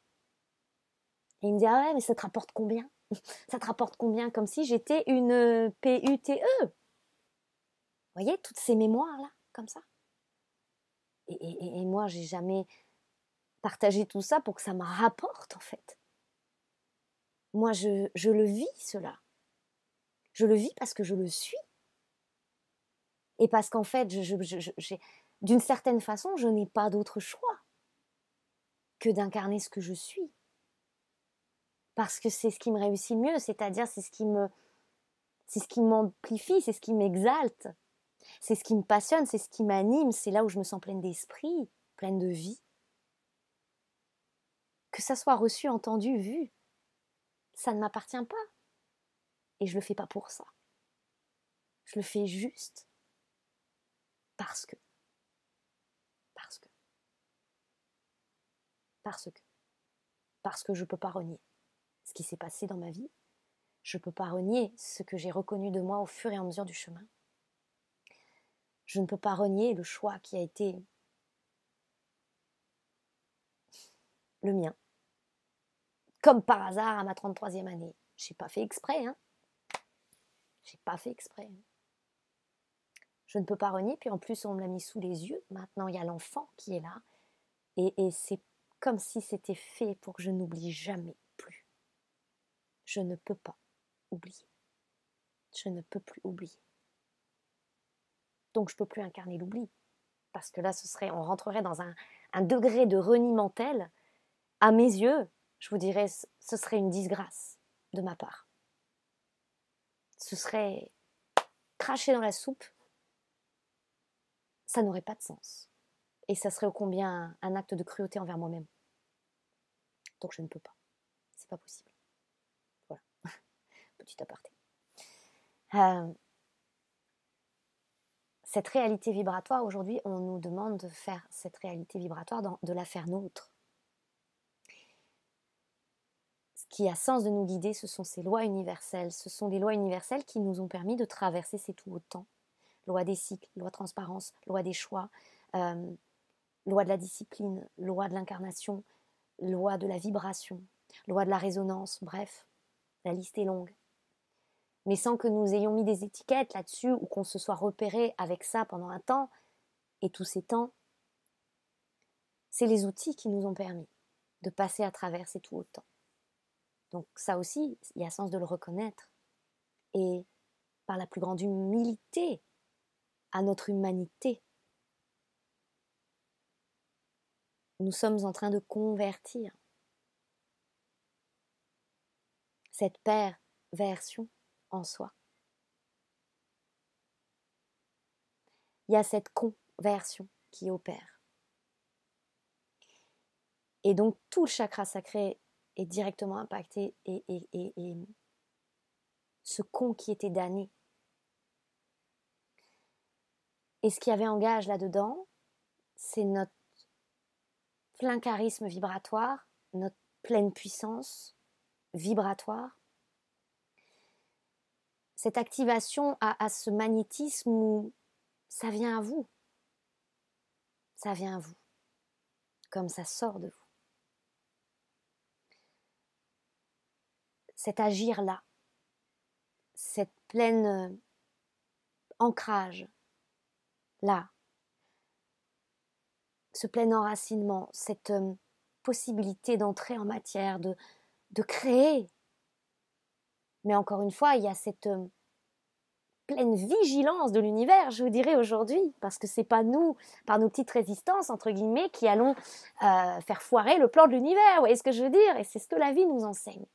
A: Et il me dit, ah ouais, mais ça te rapporte combien? Ça te rapporte combien? Comme si j'étais une PUTE. Vous voyez, toutes ces mémoires-là, comme ça. Et moi, j'ai jamais partagé tout ça pour que ça me rapporte, en fait. Moi, je le vis, cela. Je le vis parce que je le suis. Et parce qu'en fait, d'une certaine façon, je n'ai pas d'autre choix que d'incarner ce que je suis. Parce que c'est ce qui me réussit mieux, c'est-à-dire c'est ce qui m'amplifie, c'est ce qui m'exalte, c'est ce qui me passionne, c'est ce qui m'anime, c'est là où je me sens pleine d'esprit, pleine de vie. Que ça soit reçu, entendu, vu, ça ne m'appartient pas. Et je le fais pas pour ça. Je le fais juste parce que. Parce que. Parce que. Parce que je peux pas renier ce qui s'est passé dans ma vie. Je peux pas renier ce que j'ai reconnu de moi au fur et à mesure du chemin. Je ne peux pas renier le choix qui a été le mien. Comme par hasard à ma 33e année. J'ai pas fait exprès, hein. J'ai pas fait exprès. Je ne peux pas renier, puis en plus on me l'a mis sous les yeux. Maintenant il y a l'enfant qui est là. Et c'est comme si c'était fait pour que je n'oublie jamais plus. Je ne peux pas oublier. Je ne peux plus oublier. Donc je ne peux plus incarner l'oubli. Parce que là, on rentrerait dans un degré de reniement tel, à mes yeux, je vous dirais, ce serait une disgrâce de ma part. Ce serait cracher dans la soupe. Ça n'aurait pas de sens. Et ça serait ô combien un acte de cruauté envers moi-même. Donc je ne peux pas. C'est pas possible. Voilà. Petit aparté. Cette réalité vibratoire, aujourd'hui, on nous demande de faire cette réalité vibratoire, de la faire nôtre. Ce qui a sens de nous guider, ce sont ces lois universelles. Ce sont les lois universelles qui nous ont permis de traverser ces tout autant. Loi des cycles, loi de transparence, loi des choix, loi de la discipline, loi de l'incarnation, loi de la vibration, loi de la résonance, bref, la liste est longue. Mais sans que nous ayons mis des étiquettes là-dessus ou qu'on se soit repéré avec ça pendant un temps, et tous ces temps, c'est les outils qui nous ont permis de passer à travers ces tout autant. Donc ça aussi, il y a sens de le reconnaître. Et par la plus grande humilité à notre humanité, nous sommes en train de convertir cette perversion en soi. Il y a cette conversion qui opère. Et donc tout le chakra sacré est directement impacté et ce con qui était damné. Et ce qui avait en gage là-dedans, c'est notre plein charisme vibratoire, notre pleine puissance vibratoire, cette activation à ce magnétisme où ça vient à vous, ça vient à vous, comme ça sort de vous. Cet agir-là, cette pleine ancrage là, ce plein enracinement, cette possibilité d'entrer en matière, de créer. Mais encore une fois, il y a cette pleine vigilance de l'univers, je vous dirais aujourd'hui, parce que c'est pas nous, par nos petites résistances, entre guillemets, qui allons faire foirer le plan de l'univers, vous voyez ce que je veux dire? Et c'est ce que la vie nous enseigne.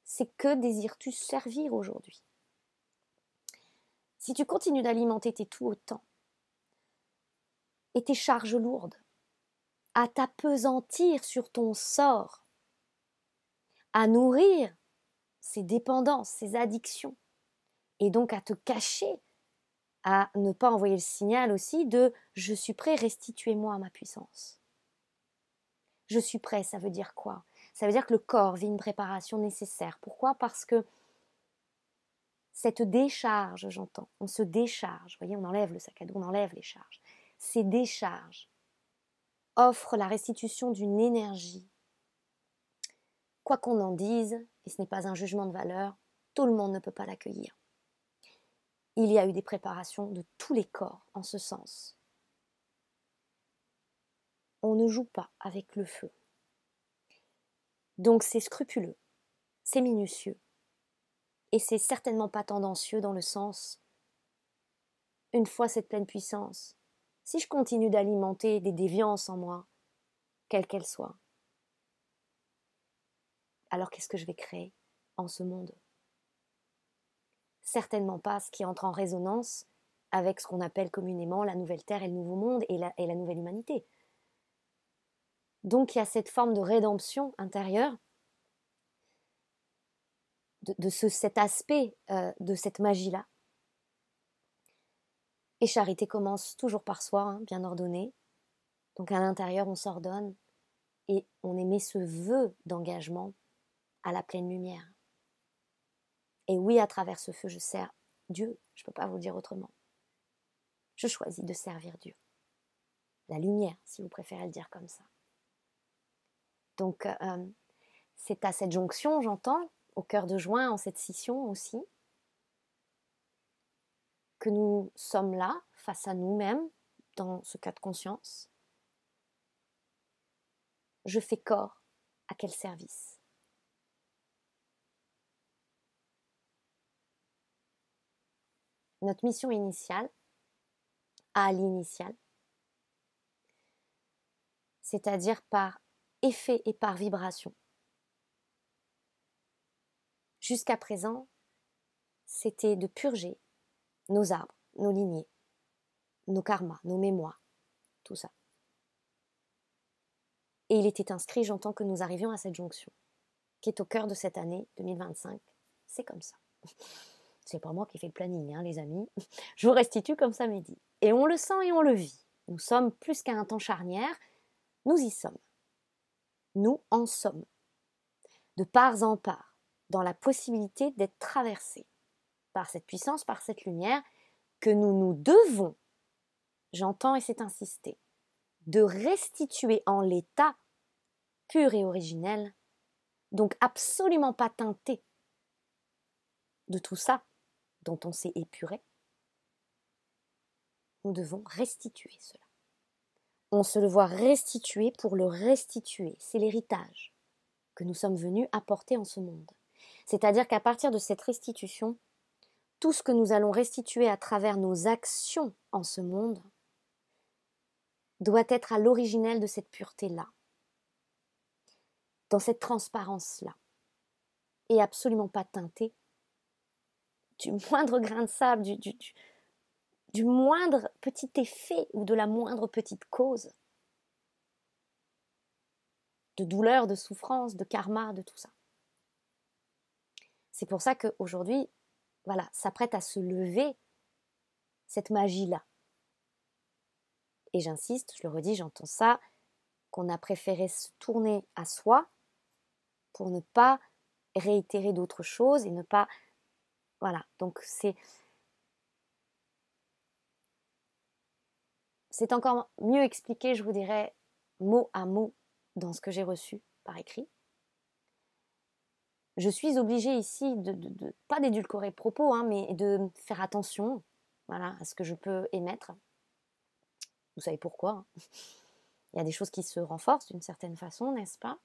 A: C'est que désires-tu servir aujourd'hui? Si tu continues d'alimenter tes tout autant, et tes charges lourdes, à t'apesantir sur ton sort, à nourrir ces dépendances, ces addictions, et donc à te cacher, à ne pas envoyer le signal aussi de « je suis prêt, restituez-moi ma puissance ». Je suis prêt, ça veut dire quoi? Ça veut dire que le corps vit une préparation nécessaire. Pourquoi? Parce que cette décharge, j'entends, on se décharge, vous voyez, on enlève le sac à dos, on enlève les charges. Ces décharges offrent la restitution d'une énergie. Quoi qu'on en dise, et ce n'est pas un jugement de valeur, tout le monde ne peut pas l'accueillir. Il y a eu des préparations de tous les corps en ce sens. On ne joue pas avec le feu. Donc c'est scrupuleux, c'est minutieux, et c'est certainement pas tendancieux dans le sens, une fois cette pleine puissance, si je continue d'alimenter des déviances en moi, quelles qu'elles soient, alors qu'est-ce que je vais créer en ce monde? Certainement pas ce qui entre en résonance avec ce qu'on appelle communément la nouvelle terre et le nouveau monde et la nouvelle humanité. Donc il y a cette forme de rédemption intérieure cet aspect de cette magie-là. Et charité commence toujours par soi, hein, bien ordonnée. Donc à l'intérieur, on s'ordonne et on émet ce vœu d'engagement à la pleine lumière. Et oui, à travers ce feu, je sers Dieu. Je ne peux pas vous le dire autrement. Je choisis de servir Dieu. La lumière, si vous préférez le dire comme ça. Donc, c'est à cette jonction, j'entends, au cœur de juin, en cette scission aussi, que nous sommes là, face à nous-mêmes, dans ce cas de conscience. Je fais corps à quel service? Notre mission initiale, à l'initiale, c'est-à-dire par effet et par vibration. Jusqu'à présent, c'était de purger nos arbres, nos lignées, nos karmas, nos mémoires, tout ça. Et il était inscrit, j'entends, que nous arrivions à cette jonction, qui est au cœur de cette année 2025. C'est comme ça. C'est pas moi qui fais le planning, hein, les amis. Je vous restitue comme ça m'est dit. Et on le sent et on le vit. Nous sommes plus qu'à un temps charnière. Nous y sommes. Nous en sommes. De part en part, dans la possibilité d'être traversés par cette puissance, par cette lumière, que nous nous devons, j'entends et c'est insisté, de restituer en l'état pur et originel, donc absolument pas teinté de tout ça dont on s'est épuré. Nous devons restituer cela. On se le voit restituer pour le restituer. C'est l'héritage que nous sommes venus apporter en ce monde. C'est-à-dire qu'à partir de cette restitution, tout ce que nous allons restituer à travers nos actions en ce monde doit être à l'originel de cette pureté-là, dans cette transparence-là, et absolument pas teinté du moindre grain de sable, du moindre petit effet ou de la moindre petite cause de douleur, de souffrance, de karma, de tout ça. C'est pour ça qu'aujourd'hui, voilà, s'apprête à se lever cette magie-là. Et j'insiste, je le redis, j'entends ça, qu'on a préféré se tourner à soi pour ne pas réitérer d'autres choses et ne pas... Voilà, donc c'est encore mieux expliqué, je vous dirais, mot à mot, dans ce que j'ai reçu par écrit. Je suis obligée ici de pas d'édulcorer le propos, hein, mais de faire attention, voilà, à ce que je peux émettre. Vous savez pourquoi, hein. Il y a des choses qui se renforcent d'une certaine façon, n'est-ce pas ?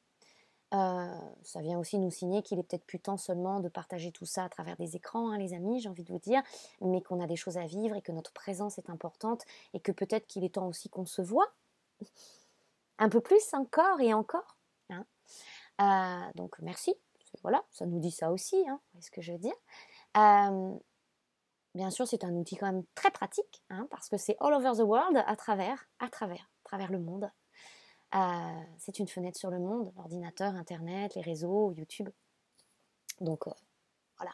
A: Ça vient aussi nous signer qu'il est peut-être plus temps seulement de partager tout ça à travers des écrans, hein, les amis, j'ai envie de vous dire, mais qu'on a des choses à vivre et que notre présence est importante et que peut-être qu'il est temps aussi qu'on se voit un peu plus encore et encore, hein. Donc merci, voilà, ça nous dit ça aussi, hein, vous voyez ce que je veux dire. Bien sûr, c'est un outil quand même très pratique, hein, parce que c'est all over the world, à travers le monde. C'est une fenêtre sur le monde, l'ordinateur, Internet, les réseaux, YouTube. Donc, voilà.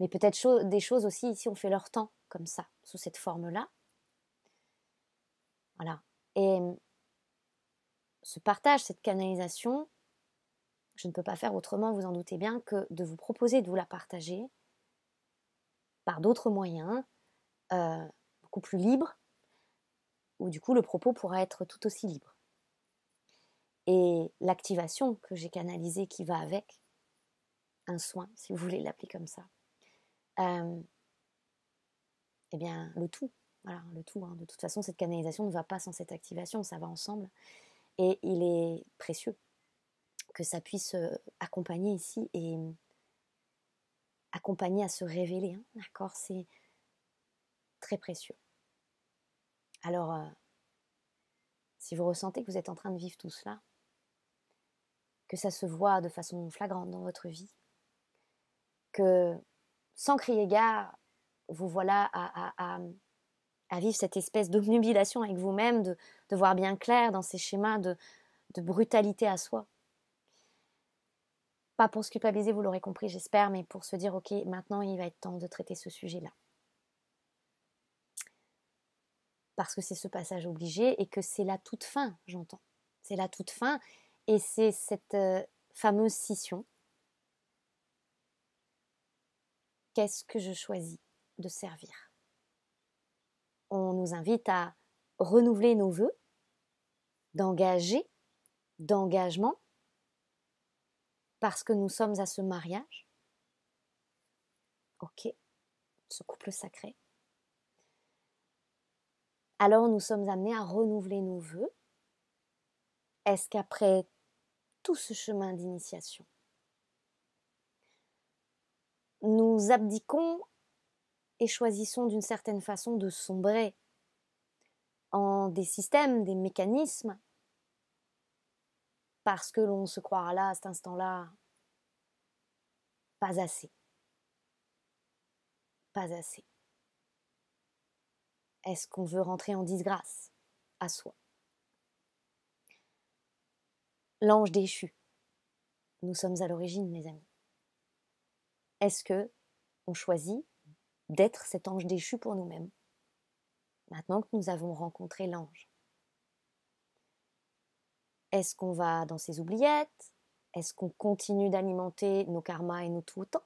A: Mais peut-être des choses aussi, ici, on fait leur temps, comme ça, sous cette forme-là. Voilà. Et ce partage, cette canalisation, je ne peux pas faire autrement, vous en doutez bien, que de vous proposer de vous la partager par d'autres moyens, beaucoup plus libres, où du coup, le propos pourra être tout aussi libre. Et l'activation que j'ai canalisée qui va avec, un soin, si vous voulez l'appeler comme ça, eh bien, le tout, voilà, le tout, hein. De toute façon, cette canalisation ne va pas sans cette activation, ça va ensemble. Et il est précieux que ça puisse accompagner ici et accompagner à se révéler, hein, d'accord, c'est très précieux. Alors, si vous ressentez que vous êtes en train de vivre tout cela, que ça se voit de façon flagrante dans votre vie, que sans crier gare, vous voilà à vivre cette espèce d'obnubilation avec vous-même, de voir bien clair dans ces schémas de brutalité à soi. Pas pour se culpabiliser, vous l'aurez compris, j'espère, mais pour se dire, ok, maintenant il va être temps de traiter ce sujet-là. Parce que c'est ce passage obligé et que c'est la toute fin, j'entends. C'est la toute fin et c'est cette fameuse scission. Qu'est-ce que je choisis de servir ? On nous invite à renouveler nos vœux, d'engagement, parce que nous sommes à ce mariage. Ok, ce couple sacré. Alors nous sommes amenés à renouveler nos vœux. Est-ce qu'après tout ce chemin d'initiation, nous abdiquons et choisissons d'une certaine façon de sombrer en des systèmes, des mécanismes, parce que l'on se croira là, à cet instant-là, pas assez. Pas assez. Est-ce qu'on veut rentrer en disgrâce à soi ? l'ange déchu. Nous sommes à l'origine, mes amis. Est-ce que on choisit d'être cet ange déchu pour nous-mêmes, maintenant que nous avons rencontré l'ange? Est-ce qu'on va dans ses oubliettes? Est-ce qu'on continue d'alimenter nos karmas et nos tout autant?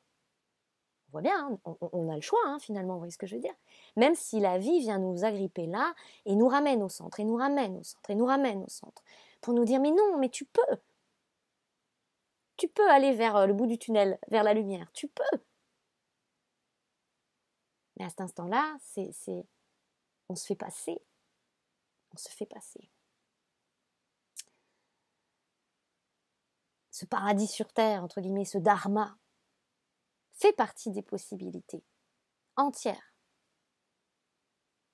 A: On voit bien, hein, on a le choix finalement, vous voyez ce que je veux dire? Même si la vie vient nous agripper là et nous ramène au centre, et nous ramène au centre, et nous ramène au centre, pour nous dire mais non, mais tu peux aller vers le bout du tunnel, vers la lumière, tu peux. Mais à cet instant-là, on se fait passer. On se fait passer. Ce paradis sur terre, entre guillemets, ce dharma, fait partie des possibilités entières.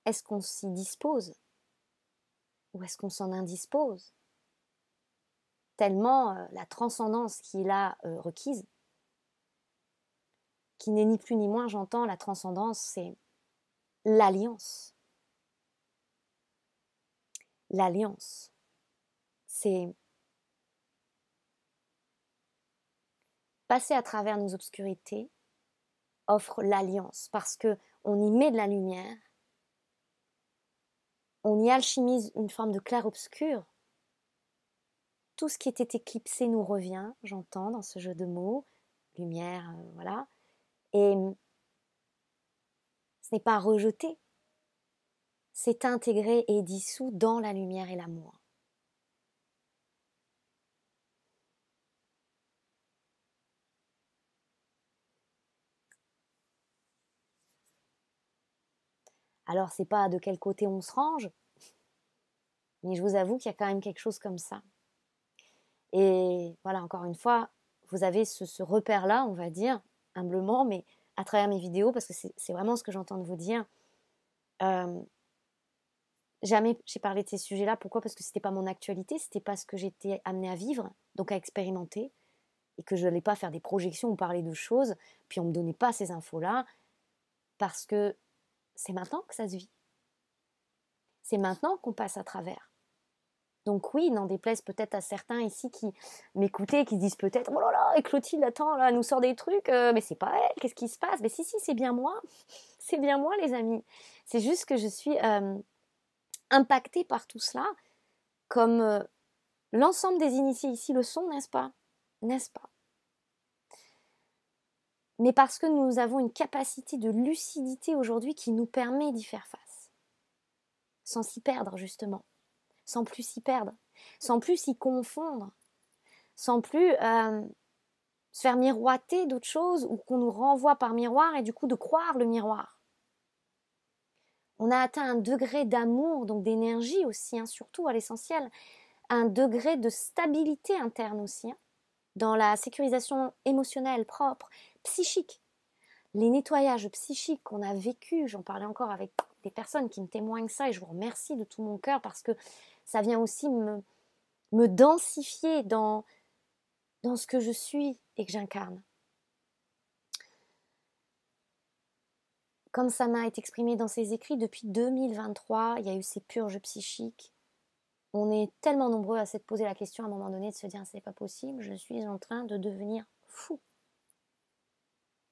A: Est-ce qu'on s'y dispose ou est-ce qu'on s'en indispose? Tellement la transcendance qui est là requise, qui n'est ni plus ni moins, j'entends, la transcendance, c'est l'alliance. L'alliance, c'est passer à travers nos obscurités, offre l'alliance, parce que on y met de la lumière, on y alchimise une forme de clair-obscur. Tout ce qui était éclipsé nous revient, j'entends, dans ce jeu de mots, lumière, voilà. Et ce n'est pas rejeté, c'est intégré et dissous dans la lumière et l'amour. Alors, c'est pas de quel côté on se range, mais je vous avoue qu'il y a quand même quelque chose comme ça. Et voilà, encore une fois, vous avez ce repère-là, on va dire, humblement, mais à travers mes vidéos, parce que c'est vraiment ce que j'entends de vous dire. Jamais j'ai parlé de ces sujets-là. Pourquoi? Parce que c'était pas mon actualité, c'était pas ce que j'étais amenée à vivre, donc à expérimenter, et que je n'allais pas faire des projections ou parler de choses, puis on me donnait pas ces infos-là, parce que c'est maintenant que ça se vit. C'est maintenant qu'on passe à travers. Donc oui, n'en déplaise peut-être à certains ici qui m'écoutaient et qui disent peut-être « Oh là là, et Clotilde, attends, là, elle nous sort des trucs, mais c'est pas elle, qu'est-ce qui se passe ?» Mais si, c'est bien moi. C'est bien moi, les amis. C'est juste que je suis impactée par tout cela, comme l'ensemble des initiés ici le sont, n'est-ce pas? N'est-ce pas? Mais parce que nous avons une capacité de lucidité aujourd'hui qui nous permet d'y faire face. Sans s'y perdre, justement. Sans plus s'y perdre. Sans plus s'y confondre. Sans plus se faire miroiter d'autres choses ou qu'on nous renvoie par miroir et du coup de croire le miroir. On a atteint un degré d'amour, donc d'énergie aussi, surtout à l'essentiel, un degré de stabilité interne aussi, dans la sécurisation émotionnelle propre, psychique. Les nettoyages psychiques qu'on a vécus, j'en parlais encore avec des personnes qui me témoignent ça et je vous remercie de tout mon cœur parce que ça vient aussi me densifier dans ce que je suis et que j'incarne. Comme ça m'a été exprimé dans ses écrits, depuis 2023, il y a eu ces purges psychiques. On est tellement nombreux à s'être posé la question à un moment donné de se dire c'est pas possible, je suis en train de devenir fou.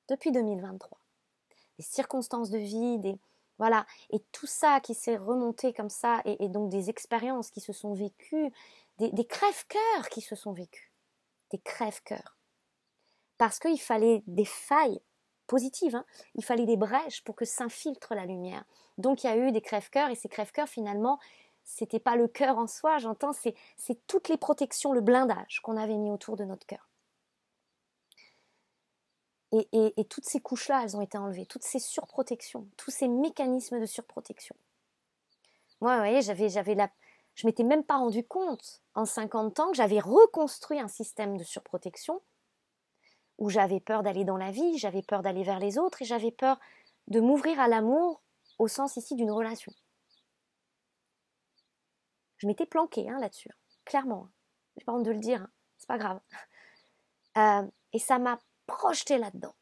A: Depuis 2023. Des circonstances de vie, voilà, et tout ça qui s'est remonté comme ça, et donc des expériences qui se sont vécues, des crève-cœurs qui se sont vécus. Des crève-cœurs. Parce qu'il fallait des failles positives, il fallait des brèches pour que s'infiltre la lumière. Donc il y a eu des crève-cœurs, et ces crève-cœurs finalement, c'était pas le cœur en soi, j'entends, c'est toutes les protections, le blindage qu'on avait mis autour de notre cœur. Et toutes ces couches-là, elles ont été enlevées, toutes ces surprotections, tous ces mécanismes de surprotection. Moi, vous voyez, je m'étais même pas rendu compte en 50 ans que j'avais reconstruit un système de surprotection où j'avais peur d'aller dans la vie, j'avais peur d'aller vers les autres et j'avais peur de m'ouvrir à l'amour au sens ici d'une relation. Je m'étais planquée là-dessus, clairement. J'ai pas honte de le dire, c'est pas grave. Et ça m'a projetée là-dedans.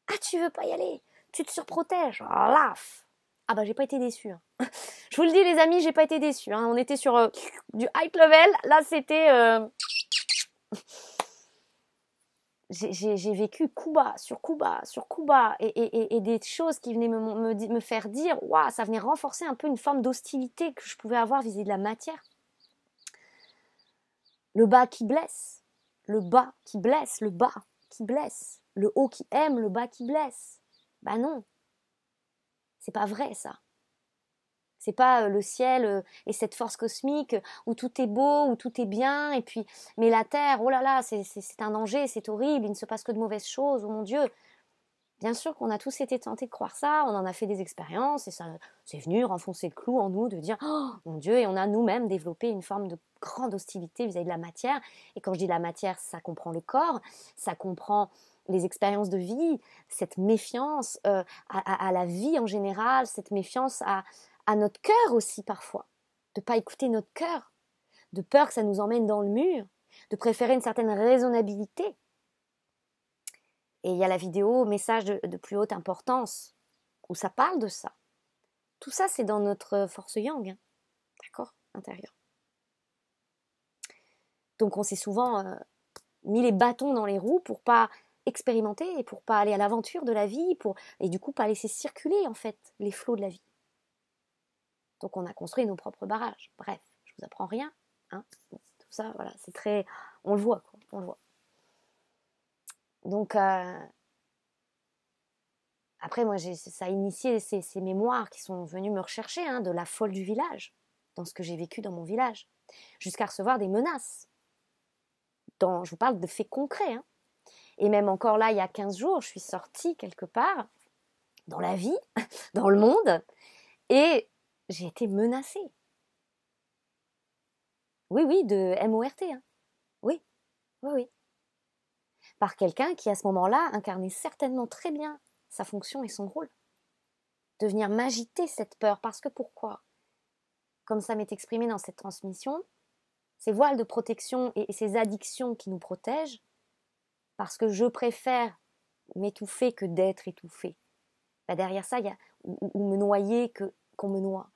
A: Ah, tu veux pas y aller? Tu te surprotèges. Laf. Ah bah j'ai pas été déçue. Je vous le dis les amis, j'ai pas été déçue. On était sur du hype level. Là c'était j'ai vécu coup bas sur coup bas sur coup bas et des choses qui venaient me faire dire waouh, ça venait renforcer un peu une forme d'hostilité que je pouvais avoir vis-à-vis de la matière. Le bas qui blesse, le bas qui blesse, le bas qui blesse, le haut qui aime, le bas qui blesse. Bah non, c'est pas vrai ça. C'est pas le ciel et cette force cosmique où tout est beau, où tout est bien, et puis mais la terre, oh là là, c'est un danger, c'est horrible, il ne se passe que de mauvaises choses, oh mon Dieu. Bien sûr qu'on a tous été tentés de croire ça, on en a fait des expériences et ça c'est venu renfoncer le clou en nous de dire oh mon Dieu, et on a nous-mêmes développé une forme de grande hostilité vis-à-vis de la matière. Et quand je dis la matière, ça comprend le corps, ça comprend les expériences de vie, cette méfiance à la vie en général, cette méfiance à notre cœur aussi parfois, de ne pas écouter notre cœur, de peur que ça nous emmène dans le mur, de préférer une certaine raisonnabilité. Et il y a la vidéo Message de plus haute importance, où ça parle de ça. Tout ça, c'est dans notre force yang, hein, d'accord, intérieure. Donc on s'est souvent mis les bâtons dans les roues pour pas expérimenter et pour pas aller à l'aventure de la vie, et du coup pas laisser circuler en fait les flots de la vie. Donc on a construit nos propres barrages. Bref, je vous apprends rien, hein. Bon, tout ça, voilà, c'est très, on le voit, quoi, on le voit. Donc après, moi, ça a initié ces mémoires qui sont venus me rechercher, hein, de la folle du village, dans ce que j'ai vécu dans mon village, jusqu'à recevoir des menaces. Je vous parle de faits concrets, hein. Et même encore là, il y a 15 jours, je suis sortie quelque part, dans la vie, dans le monde, et j'ai été menacée. Oui, oui, de MORT, hein. Oui, oui, oui. Par quelqu'un qui, à ce moment-là, incarnait certainement très bien sa fonction et son rôle. De venir m'agiter cette peur. Parce que pourquoi ? Comme ça m'est exprimé dans cette transmission, ces voiles de protection et ces addictions qui nous protègent, parce que je préfère m'étouffer que d'être étouffée. Bah derrière ça, il y a ou me noyer qu'on me noie,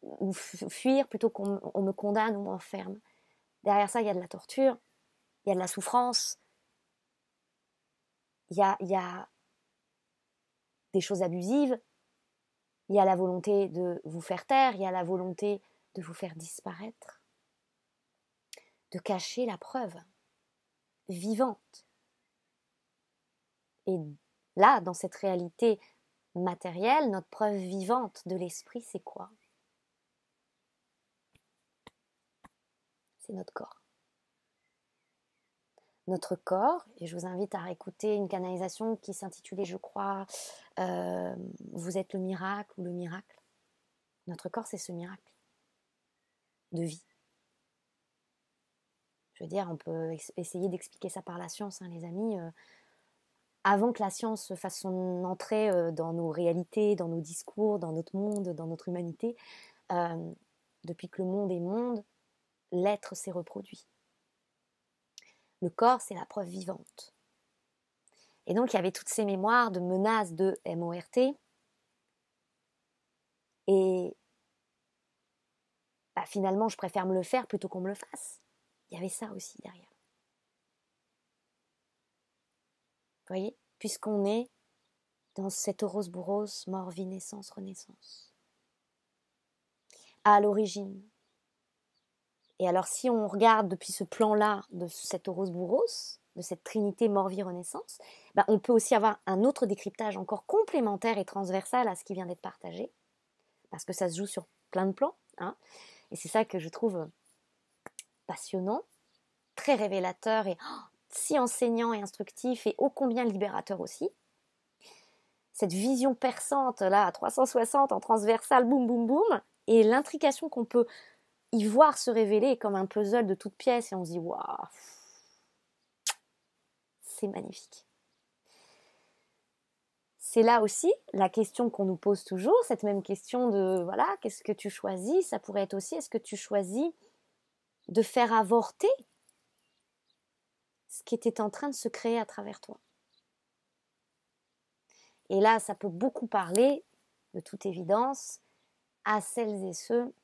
A: ou fuir plutôt qu'on me condamne ou m'enferme. Derrière ça, il y a de la torture, il y a de la souffrance, il y a des choses abusives, il y a la volonté de vous faire taire, il y a la volonté de vous faire disparaître, de cacher la preuve vivante. Et là, dans cette réalité matérielle, notre preuve vivante de l'esprit, c'est quoi ? C'est notre corps. Notre corps, et je vous invite à réécouter une canalisation qui s'intitulait, je crois, Vous êtes le miracle ou le miracle. Notre corps, c'est ce miracle de vie. Je veux dire, on peut essayer d'expliquer ça par la science, hein, les amis. Avant que la science fasse son entrée dans nos réalités, dans nos discours, dans notre monde, dans notre humanité, depuis que le monde est monde, l'être s'est reproduit. Le corps, c'est la preuve vivante. Et donc, il y avait toutes ces mémoires de menaces de MORT. Et bah, finalement, je préfère me le faire plutôt qu'on me le fasse. Il y avait ça aussi derrière. Vous voyez ? Puisqu'on est dans cet Ouroboros, mort, vie, naissance, renaissance. À l'origine. Et alors, si on regarde depuis ce plan-là de cet Ouroboros, de cette trinité mort, vie, renaissance, ben on peut aussi avoir un autre décryptage encore complémentaire et transversal à ce qui vient d'être partagé, parce que ça se joue sur plein de plans, hein, et c'est ça que je trouve passionnant, très révélateur et si enseignant et instructif et ô combien libérateur aussi. Cette vision perçante là à 360 en transversal, boum boum boum, et l'intrication qu'on peut y voir se révéler comme un puzzle de toutes pièces et on se dit waouh, c'est magnifique. C'est là aussi la question qu'on nous pose toujours, cette même question de voilà, qu'est-ce que tu choisis ? Ça pourrait être aussi, est-ce que tu choisis de faire avorter ce qui était en train de se créer à travers toi ? Et là, ça peut beaucoup parler, de toute évidence, à celles et ceux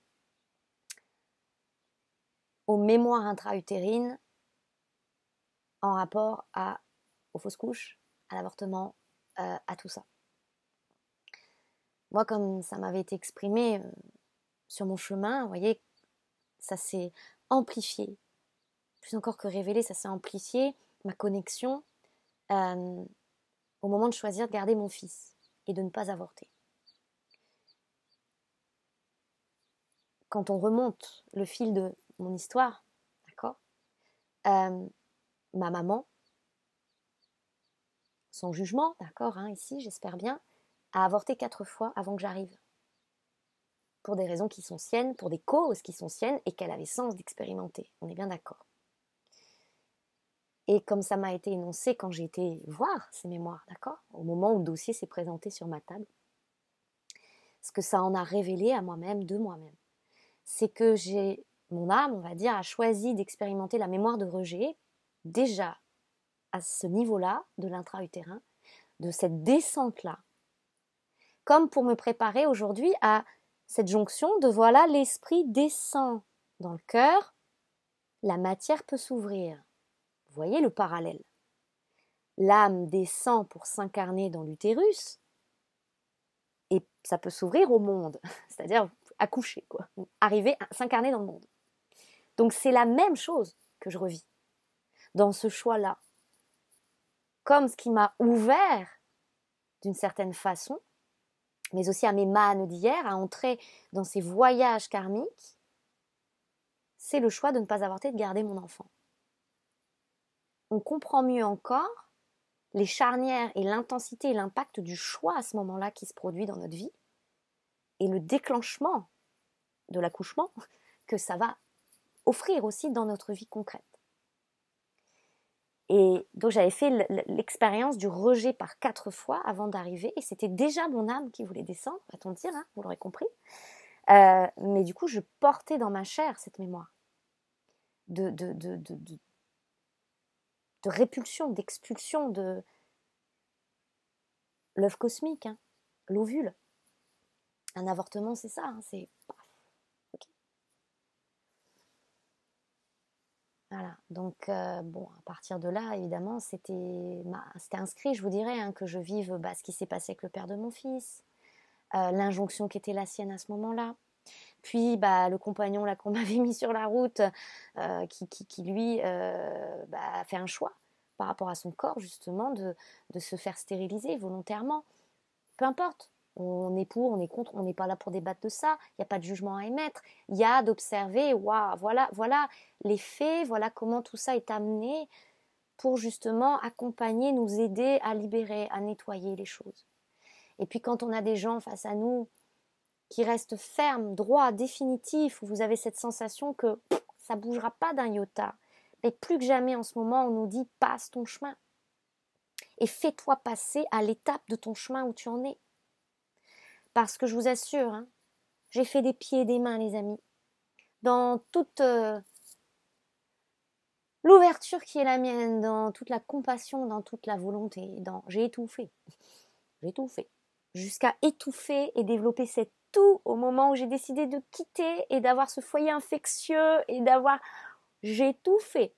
A: aux mémoires intra-utérines en rapport à aux fausses couches, à l'avortement, à tout ça. Moi, comme ça m'avait été exprimé sur mon chemin, vous voyez, ça s'est amplifié. Plus encore que révélé, ça s'est amplifié, ma connexion, au moment de choisir de garder mon fils et de ne pas avorter. Quand on remonte le fil de mon histoire, d'accord, ma maman, sans jugement, d'accord, hein, ici, j'espère bien, a avorté 4 fois avant que j'arrive. Pour des raisons qui sont siennes, pour des causes qui sont siennes et qu'elle avait sens d'expérimenter. On est bien d'accord. Et comme ça m'a été énoncé quand j'ai été voir ces mémoires, d'accord, au moment où le dossier s'est présenté sur ma table, ce que ça en a révélé à moi-même, de moi-même, c'est que mon âme, on va dire, a choisi d'expérimenter la mémoire de rejet déjà à ce niveau-là de l'intra-utérin, de cette descente-là, comme pour me préparer aujourd'hui à cette jonction de voilà, l'esprit descend dans le cœur, la matière peut s'ouvrir. Vous voyez le parallèle. L'âme descend pour s'incarner dans l'utérus et ça peut s'ouvrir au monde, c'est-à-dire accoucher, quoi, arriver à s'incarner dans le monde. Donc c'est la même chose que je revis dans ce choix-là. Comme ce qui m'a ouvert d'une certaine façon, mais aussi à mes manes d'hier, à entrer dans ces voyages karmiques, c'est le choix de ne pas avorter, de garder mon enfant. On comprend mieux encore les charnières et l'intensité et l'impact du choix à ce moment-là qui se produit dans notre vie et le déclenchement de l'accouchement que ça va offrir aussi dans notre vie concrète. Et donc j'avais fait l'expérience du rejet par 4 fois avant d'arriver et c'était déjà mon âme qui voulait descendre, va-t-on dire, hein, vous l'aurez compris. Mais du coup je portais dans ma chair cette mémoire de répulsion, d'expulsion de l'œuf cosmique, hein, l'ovule. Un avortement c'est ça, hein, c'est paf, okay. Voilà, donc bon, à partir de là, évidemment, c'était inscrit, je vous dirais, hein, que je vive ce qui s'est passé avec le père de mon fils, l'injonction qui était la sienne à ce moment-là, puis le compagnon là qu'on m'avait mis sur la route, qui lui a fait un choix par rapport à son corps, justement, de se faire stériliser volontairement, peu importe. On est pour, on est contre, on n'est pas là pour débattre de ça, il n'y a pas de jugement à émettre, il y a d'observer, waouh, voilà les faits, voilà comment tout ça est amené pour justement accompagner, nous aider à libérer, à nettoyer les choses. Et puis quand on a des gens face à nous qui restent fermes, droits, définitifs, où vous avez cette sensation que ça ne bougera pas d'un iota, mais plus que jamais en ce moment on nous dit passe ton chemin et fais-toi passer à l'étape de ton chemin où tu en es. Parce que je vous assure, hein, j'ai fait des pieds et des mains, les amis, dans toute l'ouverture qui est la mienne, dans toute la compassion, dans toute la volonté. J'ai étouffé, jusqu'à étouffer et développer cette toux au moment où j'ai décidé de quitter et d'avoir ce foyer infectieux et j'ai tout fait.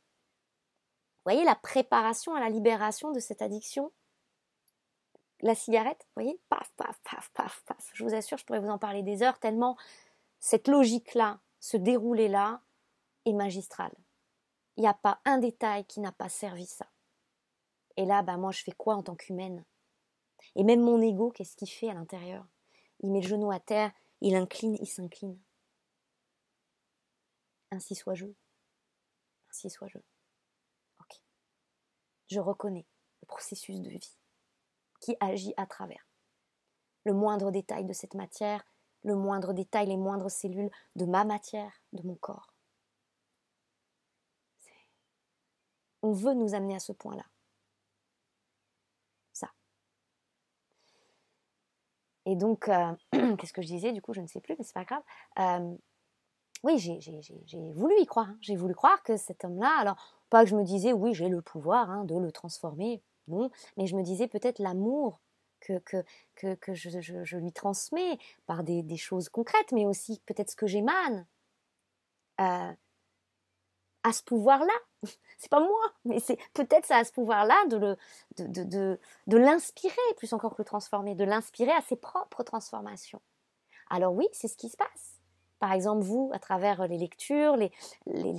A: Vous voyez la préparation à la libération de cette addiction? La cigarette, vous voyez, paf, paf, paf, paf, paf. Je vous assure, je pourrais vous en parler des heures, tellement cette logique-là, ce déroulé-là, est magistral. Il n'y a pas un détail qui n'a pas servi ça. Et là, moi, je fais quoi en tant qu'humaine? Et même mon ego, qu'est-ce qu'il fait à l'intérieur? Il met le genou à terre, il incline, il s'incline. Ainsi soit-je. Ainsi soit-je. Ok. Je reconnais le processus de vie qui agit à travers le moindre détail de cette matière, le moindre détail, les moindres cellules de ma matière, de mon corps. On veut nous amener à ce point-là. Ça. Et donc, qu'est-ce que je disais? Du coup, je ne sais plus, mais c'est pas grave. Oui, j'ai voulu y croire. Hein. J'ai voulu croire que cet homme-là, alors, pas que je me disais, oui, j'ai le pouvoir de le transformer, non, mais je me disais peut-être l'amour que je lui transmets par des choses concrètes, mais aussi peut-être ce que j'émane à ce pouvoir-là, C'est pas moi, mais c'est peut-être ça a ce pouvoir-là de l'inspirer, plus encore que le transformer, de l'inspirer à ses propres transformations. Alors oui, c'est ce qui se passe. Par exemple, vous, à travers les lectures, les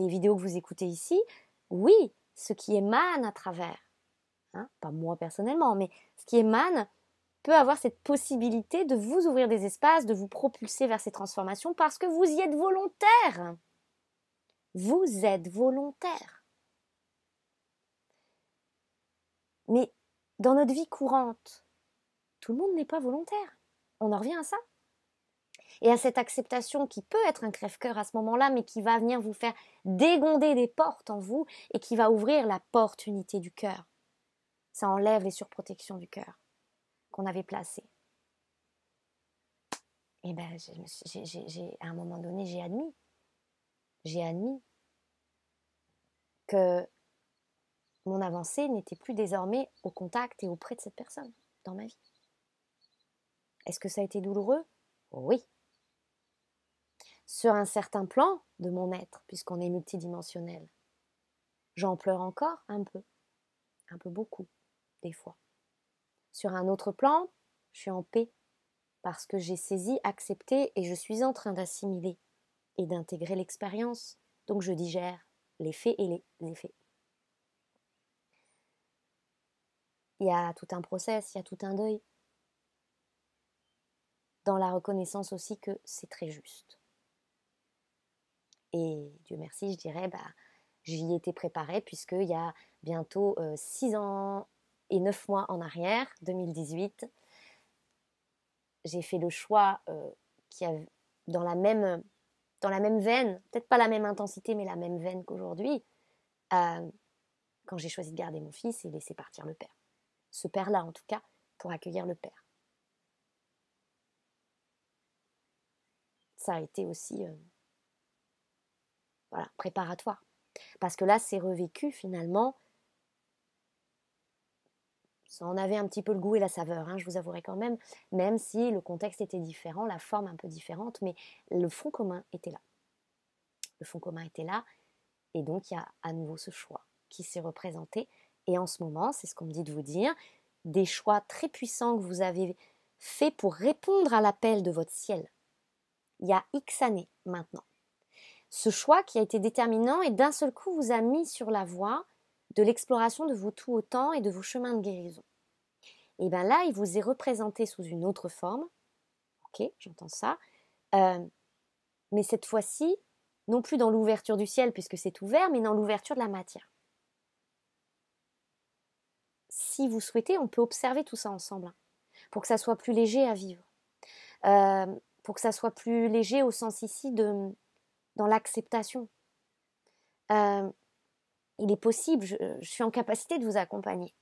A: vidéos que vous écoutez ici, oui, ce qui émane à travers, hein, pas moi personnellement, mais ce qui émane peut avoir cette possibilité de vous ouvrir des espaces, de vous propulser vers ces transformations parce que vous y êtes volontaire. Vous êtes volontaire. Mais dans notre vie courante, tout le monde n'est pas volontaire. On en revient à ça. Et à cette acceptation qui peut être un crève-cœur à ce moment-là, mais qui va venir vous faire dégonder des portes en vous et qui va ouvrir la porte unité du cœur. Ça enlève les surprotections du cœur qu'on avait placées. Et ben, à un moment donné, j'ai admis que mon avancée n'était plus désormais au contact et auprès de cette personne dans ma vie. Est-ce que ça a été douloureux? Oui. Sur un certain plan de mon être, puisqu'on est multidimensionnel, j'en pleure encore un peu beaucoup, des fois. Sur un autre plan, je suis en paix, parce que j'ai saisi, accepté et je suis en train d'assimiler et d'intégrer l'expérience. Donc je digère les faits et les effets. Il y a tout un process, il y a tout un deuil. Dans la reconnaissance aussi que c'est très juste. Et Dieu merci, je dirais, j'y étais préparée puisqu'il y a bientôt 6 ans et 9 mois en arrière, 2018, j'ai fait le choix qui a dans la même veine, peut-être pas la même intensité, mais la même veine qu'aujourd'hui, quand j'ai choisi de garder mon fils et laisser partir le père. Ce père-là, en tout cas, pour accueillir le père. Ça a été aussi préparatoire. Parce que là, c'est revécu finalement. Ça en avait un petit peu le goût et la saveur, hein, je vous avouerai quand même si le contexte était différent, la forme un peu différente, mais le fond commun était là. Le fond commun était là, et donc il y a à nouveau ce choix qui s'est représenté. Et en ce moment, c'est ce qu'on me dit de vous dire, des choix très puissants que vous avez faits pour répondre à l'appel de votre ciel. Il y a X années maintenant. Ce choix qui a été déterminant et d'un seul coup vous a mis sur la voie de l'exploration de vos tout autant et de vos chemins de guérison. Et bien là, il vous est représenté sous une autre forme. Ok, j'entends ça. Mais cette fois-ci, non plus dans l'ouverture du ciel puisque c'est ouvert, mais dans l'ouverture de la matière. Si vous souhaitez, on peut observer tout ça ensemble, hein, pour que ça soit plus léger à vivre. Pour que ça soit plus léger au sens ici dans l'acceptation. Il est possible, je suis en capacité de vous accompagner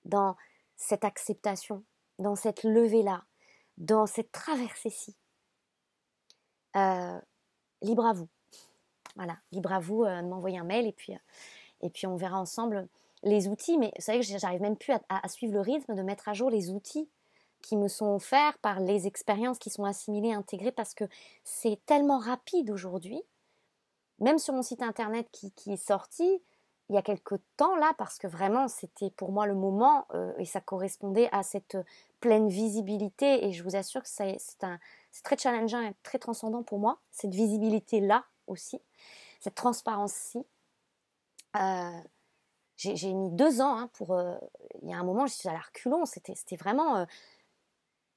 A: dans cette acceptation, dans cette levée-là, dans cette traversée-ci. Libre à vous. Voilà, libre à vous de m'envoyer un mail et puis on verra ensemble les outils. Mais vous savez que j'arrive même plus à suivre le rythme de mettre à jour les outils qui me sont offerts par les expériences qui sont assimilées, intégrées, parce que c'est tellement rapide aujourd'hui. Même sur mon site internet qui est sorti il y a quelques temps là, parce que vraiment c'était pour moi le moment et ça correspondait à cette pleine visibilité, et je vous assure que c'est très challengeant et très transcendant pour moi, cette visibilité là aussi, cette transparence-ci. J'ai mis 2 ans pour... il y a un moment, je suis allée à reculons, c'était vraiment...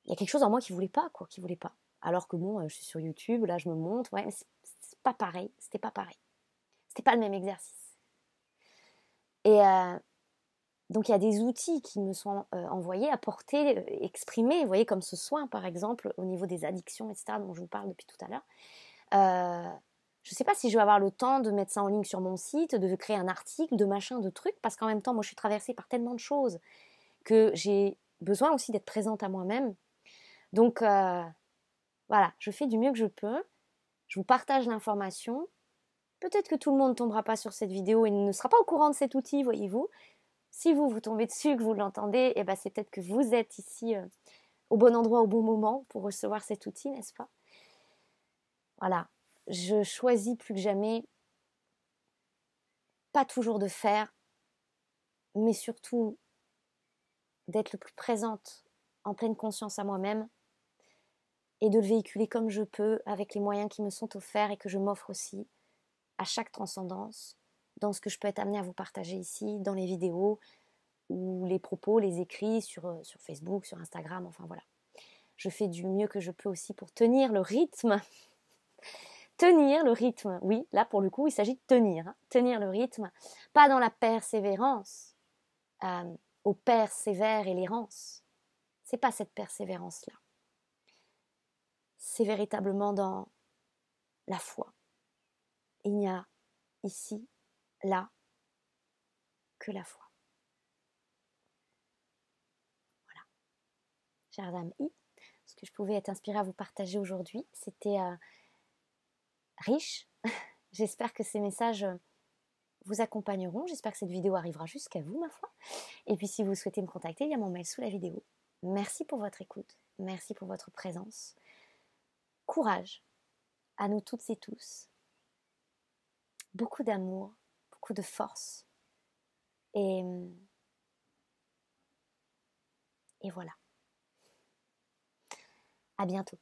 A: il y a quelque chose en moi qui voulait pas, quoi, qui voulait pas. Alors que bon, je suis sur YouTube, là je me montre, ouais, mais c'est pas pareil, c'était pas pareil. C'était pas le même exercice. Et donc il y a des outils qui me sont envoyés, apportés, exprimés, vous voyez, comme ce soin par exemple, au niveau des addictions, etc., dont je vous parle depuis tout à l'heure. Je ne sais pas si je vais avoir le temps de mettre ça en ligne sur mon site, de créer un article, de machin, de trucs, parce qu'en même temps, moi je suis traversée par tellement de choses que j'ai besoin aussi d'être présente à moi-même. Donc voilà, je fais du mieux que je peux, je vous partage l'information. Peut-être que tout le monde ne tombera pas sur cette vidéo et ne sera pas au courant de cet outil, voyez-vous. Si vous tombez dessus, que vous l'entendez, et ben c'est peut-être que vous êtes ici au bon endroit, au bon moment pour recevoir cet outil, n'est-ce pas? Voilà, je choisis plus que jamais pas toujours de faire, mais surtout d'être le plus présente en pleine conscience à moi-même et de le véhiculer comme je peux avec les moyens qui me sont offerts et que je m'offre aussi à chaque transcendance, dans ce que je peux être amenée à vous partager ici, dans les vidéos ou les propos, les écrits sur Facebook, sur Instagram, enfin voilà. Je fais du mieux que je peux aussi pour tenir le rythme. Tenir le rythme, oui, là pour le coup il s'agit de tenir, hein, tenir le rythme, pas dans la persévérance, au persévère et l'errance, c'est pas cette persévérance-là, c'est véritablement dans la foi. Il n'y a ici, là, que la foi. Voilà, chers amis, ce que je pouvais être inspirée à vous partager aujourd'hui, c'était riche. J'espère que ces messages vous accompagneront. J'espère que cette vidéo arrivera jusqu'à vous, ma foi. Et puis, si vous souhaitez me contacter, il y a mon mail sous la vidéo. Merci pour votre écoute. Merci pour votre présence. Courage à nous toutes et tous. Beaucoup d'amour, beaucoup de force. Et voilà. À bientôt.